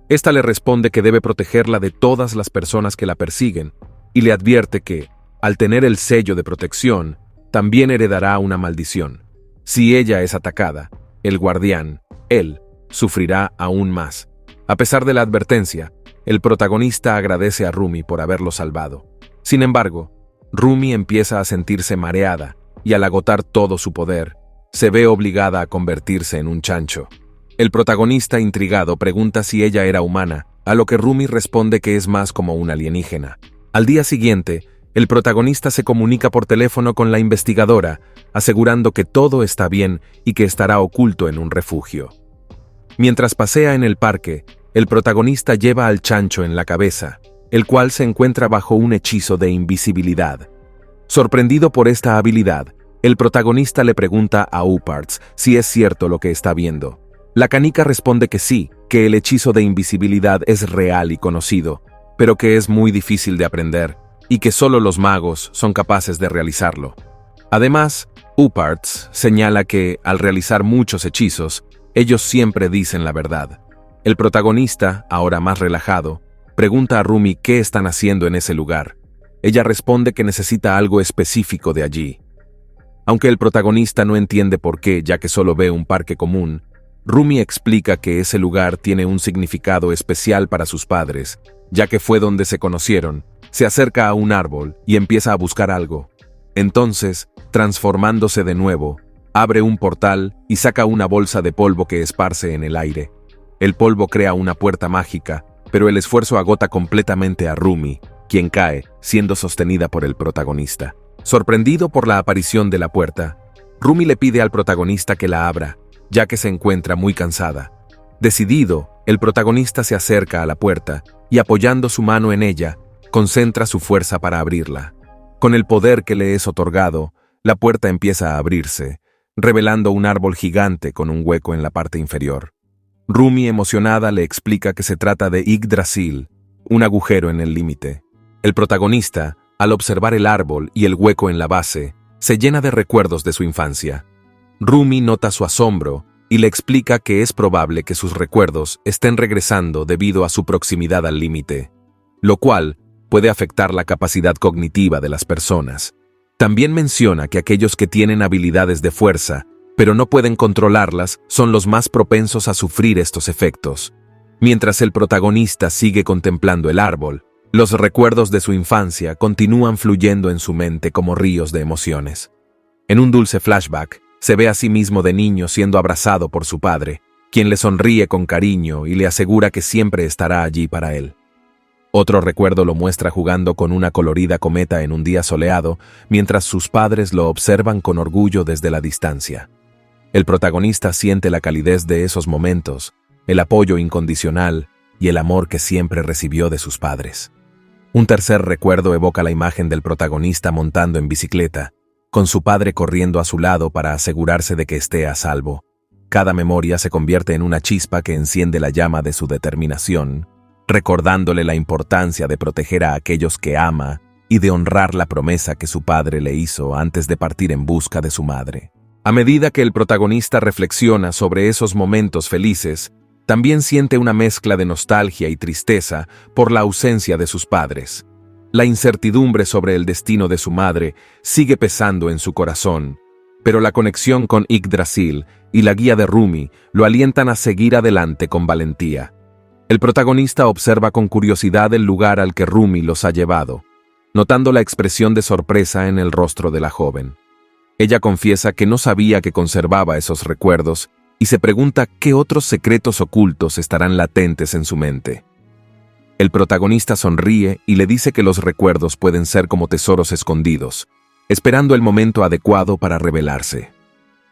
A: Esta le responde que debe protegerla de todas las personas que la persiguen, y le advierte que, al tener el sello de protección, también heredará una maldición. Si ella es atacada, el guardián, él, sufrirá aún más. A pesar de la advertencia, el protagonista agradece a Rumi por haberlo salvado. Sin embargo, Rumi empieza a sentirse mareada y al agotar todo su poder, se ve obligada a convertirse en un chancho. El protagonista, intrigado, pregunta si ella era humana, a lo que Rumi responde que es más como un alienígena. Al día siguiente, el protagonista se comunica por teléfono con la investigadora, asegurando que todo está bien y que estará oculto en un refugio. Mientras pasea en el parque, el protagonista lleva al chancho en la cabeza, el cual se encuentra bajo un hechizo de invisibilidad. Sorprendido por esta habilidad, el protagonista le pregunta a Uparts si es cierto lo que está viendo. La canica responde que sí, que el hechizo de invisibilidad es real y conocido, pero que es muy difícil de aprender, y que solo los magos son capaces de realizarlo. Además, Uparts señala que, al realizar muchos hechizos, ellos siempre dicen la verdad. El protagonista, ahora más relajado, pregunta a Rumi qué están haciendo en ese lugar. Ella responde que necesita algo específico de allí. Aunque el protagonista no entiende por qué, ya que solo ve un parque común, Rumi explica que ese lugar tiene un significado especial para sus padres, ya que fue donde se conocieron. Se acerca a un árbol y empieza a buscar algo. Entonces, transformándose de nuevo, abre un portal y saca una bolsa de polvo que esparce en el aire. El polvo crea una puerta mágica, pero el esfuerzo agota completamente a Rumi, quien cae, siendo sostenida por el protagonista. Sorprendido por la aparición de la puerta, Rumi le pide al protagonista que la abra, ya que se encuentra muy cansada. Decidido, el protagonista se acerca a la puerta y, apoyando su mano en ella, concentra su fuerza para abrirla. Con el poder que le es otorgado, la puerta empieza a abrirse, revelando un árbol gigante con un hueco en la parte inferior. Rumi, emocionada, le explica que se trata de Yggdrasil, un agujero en el límite. El protagonista, al observar el árbol y el hueco en la base, se llena de recuerdos de su infancia. Rumi nota su asombro y le explica que es probable que sus recuerdos estén regresando debido a su proximidad al límite, lo cual puede afectar la capacidad cognitiva de las personas. También menciona que aquellos que tienen habilidades de fuerza, pero no pueden controlarlas, son los más propensos a sufrir estos efectos. Mientras el protagonista sigue contemplando el árbol, los recuerdos de su infancia continúan fluyendo en su mente como ríos de emociones. En un dulce flashback, se ve a sí mismo de niño siendo abrazado por su padre, quien le sonríe con cariño y le asegura que siempre estará allí para él. Otro recuerdo lo muestra jugando con una colorida cometa en un día soleado, mientras sus padres lo observan con orgullo desde la distancia. El protagonista siente la calidez de esos momentos, el apoyo incondicional y el amor que siempre recibió de sus padres. Un tercer recuerdo evoca la imagen del protagonista montando en bicicleta, con su padre corriendo a su lado para asegurarse de que esté a salvo. Cada memoria se convierte en una chispa que enciende la llama de su determinación, recordándole la importancia de proteger a aquellos que ama y de honrar la promesa que su padre le hizo antes de partir en busca de su madre. A medida que el protagonista reflexiona sobre esos momentos felices, también siente una mezcla de nostalgia y tristeza por la ausencia de sus padres. La incertidumbre sobre el destino de su madre sigue pesando en su corazón, pero la conexión con Yggdrasil y la guía de Rumi lo alientan a seguir adelante con valentía. El protagonista observa con curiosidad el lugar al que Rumi los ha llevado, notando la expresión de sorpresa en el rostro de la joven. Ella confiesa que no sabía que conservaba esos recuerdos y se pregunta qué otros secretos ocultos estarán latentes en su mente. El protagonista sonríe y le dice que los recuerdos pueden ser como tesoros escondidos, esperando el momento adecuado para revelarse.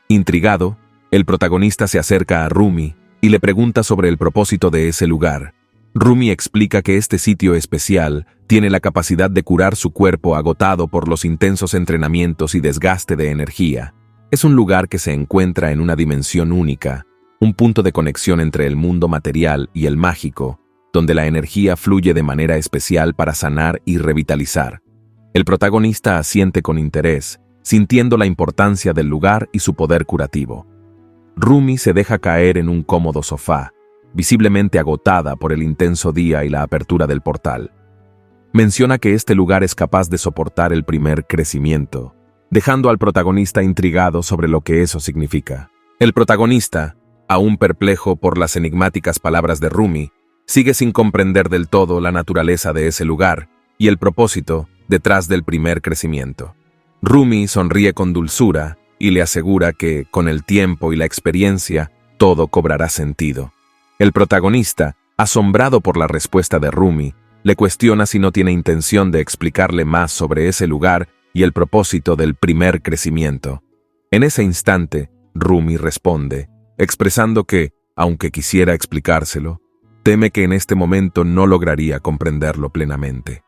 A: Intrigado, el protagonista se acerca a Rumi y le pregunta sobre el propósito de ese lugar. Rumi explica que este sitio especial tiene la capacidad de curar su cuerpo agotado por los intensos entrenamientos y desgaste de energía. Es un lugar que se encuentra en una dimensión única, un punto de conexión entre el mundo material y el mágico, donde la energía fluye de manera especial para sanar y revitalizar. El protagonista asiente con interés, sintiendo la importancia del lugar y su poder curativo. Rumi se deja caer en un cómodo sofá, visiblemente agotada por el intenso día y la apertura del portal. Menciona que este lugar es capaz de soportar el primer crecimiento, dejando al protagonista intrigado sobre lo que eso significa. El protagonista, aún perplejo por las enigmáticas palabras de Rumi, sigue sin comprender del todo la naturaleza de ese lugar y el propósito detrás del primer crecimiento. Rumi sonríe con dulzura y le asegura que, con el tiempo y la experiencia, todo cobrará sentido. El protagonista, asombrado por la respuesta de Rumi, le cuestiona si no tiene intención de explicarle más sobre ese lugar y el propósito del primer crecimiento. En ese instante, Rumi responde, expresando que, aunque quisiera explicárselo, teme que en este momento no lograría comprenderlo plenamente.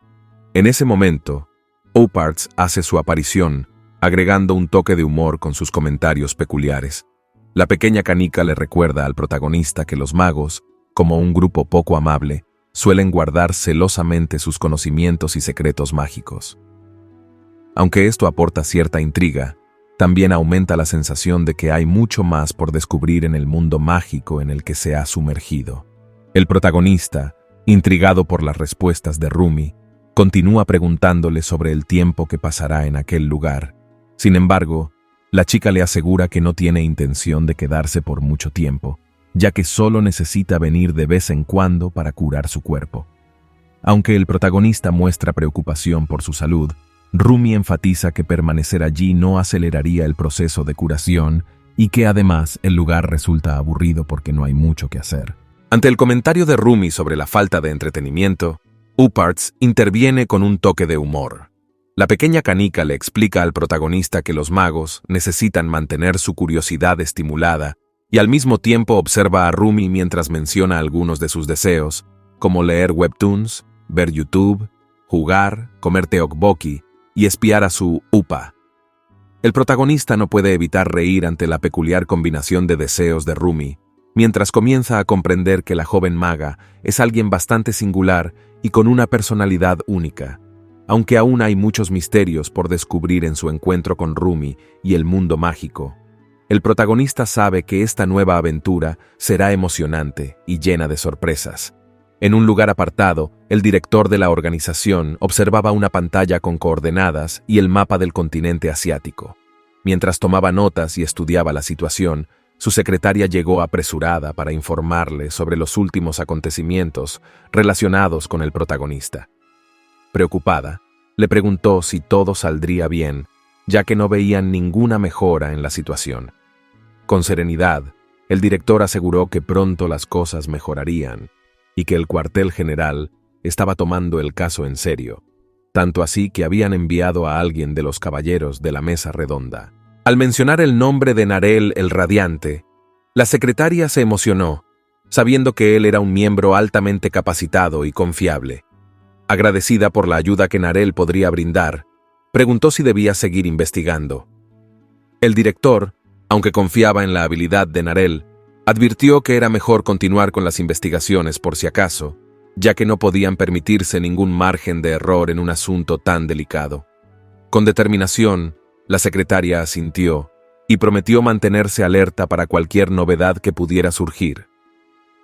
A: En ese momento, Uparts hace su aparición, agregando un toque de humor con sus comentarios peculiares. La pequeña canica le recuerda al protagonista que los magos, como un grupo poco amable, suelen guardar celosamente sus conocimientos y secretos mágicos. Aunque esto aporta cierta intriga, también aumenta la sensación de que hay mucho más por descubrir en el mundo mágico en el que se ha sumergido. El protagonista, intrigado por las respuestas de Rumi, continúa preguntándole sobre el tiempo que pasará en aquel lugar. Sin embargo, la chica le asegura que no tiene intención de quedarse por mucho tiempo, ya que solo necesita venir de vez en cuando para curar su cuerpo. Aunque el protagonista muestra preocupación por su salud, Rumi enfatiza que permanecer allí no aceleraría el proceso de curación y que además el lugar resulta aburrido porque no hay mucho que hacer. Ante el comentario de Rumi sobre la falta de entretenimiento, Uparts interviene con un toque de humor. La pequeña canica le explica al protagonista que los magos necesitan mantener su curiosidad estimulada y al mismo tiempo observa a Rumi mientras menciona algunos de sus deseos, como leer webtoons, ver YouTube, jugar, comer tteokbokki y espiar a su upa. El protagonista no puede evitar reír ante la peculiar combinación de deseos de Rumi, mientras comienza a comprender que la joven maga es alguien bastante singular y con una personalidad única. Aunque aún hay muchos misterios por descubrir en su encuentro con Rumi y el mundo mágico, el protagonista sabe que esta nueva aventura será emocionante y llena de sorpresas. En un lugar apartado, el director de la organización observaba una pantalla con coordenadas y el mapa del continente asiático. Mientras tomaba notas y estudiaba la situación, su secretaria llegó apresurada para informarle sobre los últimos acontecimientos relacionados con el protagonista. Preocupada, le preguntó si todo saldría bien, ya que no veían ninguna mejora en la situación. Con serenidad, el director aseguró que pronto las cosas mejorarían y que el cuartel general estaba tomando el caso en serio, tanto así que habían enviado a alguien de los caballeros de la mesa redonda. Al mencionar el nombre de Narel el Radiante, la secretaria se emocionó, sabiendo que él era un miembro altamente capacitado y confiable. Agradecida por la ayuda que Narel podría brindar, preguntó si debía seguir investigando. El director, aunque confiaba en la habilidad de Narel, advirtió que era mejor continuar con las investigaciones por si acaso, ya que no podían permitirse ningún margen de error en un asunto tan delicado. Con determinación, la secretaria asintió y prometió mantenerse alerta para cualquier novedad que pudiera surgir.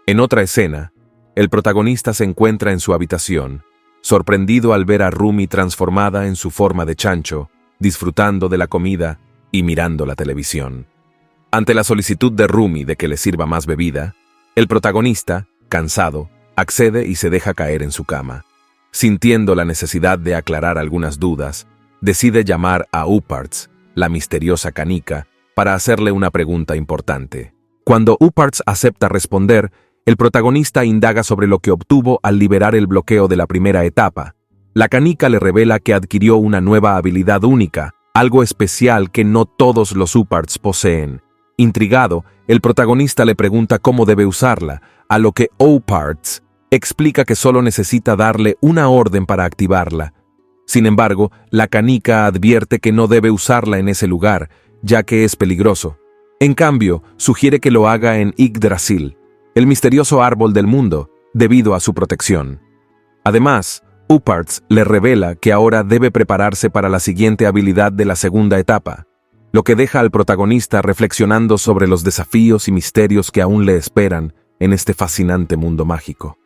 A: En otra escena, el protagonista se encuentra en su habitación, sorprendido al ver a Rumi transformada en su forma de chancho, disfrutando de la comida y mirando la televisión. Ante la solicitud de Rumi de que le sirva más bebida, el protagonista, cansado, accede y se deja caer en su cama. Sintiendo la necesidad de aclarar algunas dudas, decide llamar a Uparts, la misteriosa canica, para hacerle una pregunta importante. Cuando Uparts acepta responder, el protagonista indaga sobre lo que obtuvo al liberar el bloqueo de la primera etapa. La canica le revela que adquirió una nueva habilidad única, algo especial que no todos los Uparts poseen. Intrigado, el protagonista le pregunta cómo debe usarla, a lo que O-Parts explica que solo necesita darle una orden para activarla. Sin embargo, la canica advierte que no debe usarla en ese lugar, ya que es peligroso. En cambio, sugiere que lo haga en Yggdrasil, el misterioso árbol del mundo, debido a su protección. Además, O-Parts le revela que ahora debe prepararse para la siguiente habilidad de la segunda etapa, lo que deja al protagonista reflexionando sobre los desafíos y misterios que aún le esperan en este fascinante mundo mágico.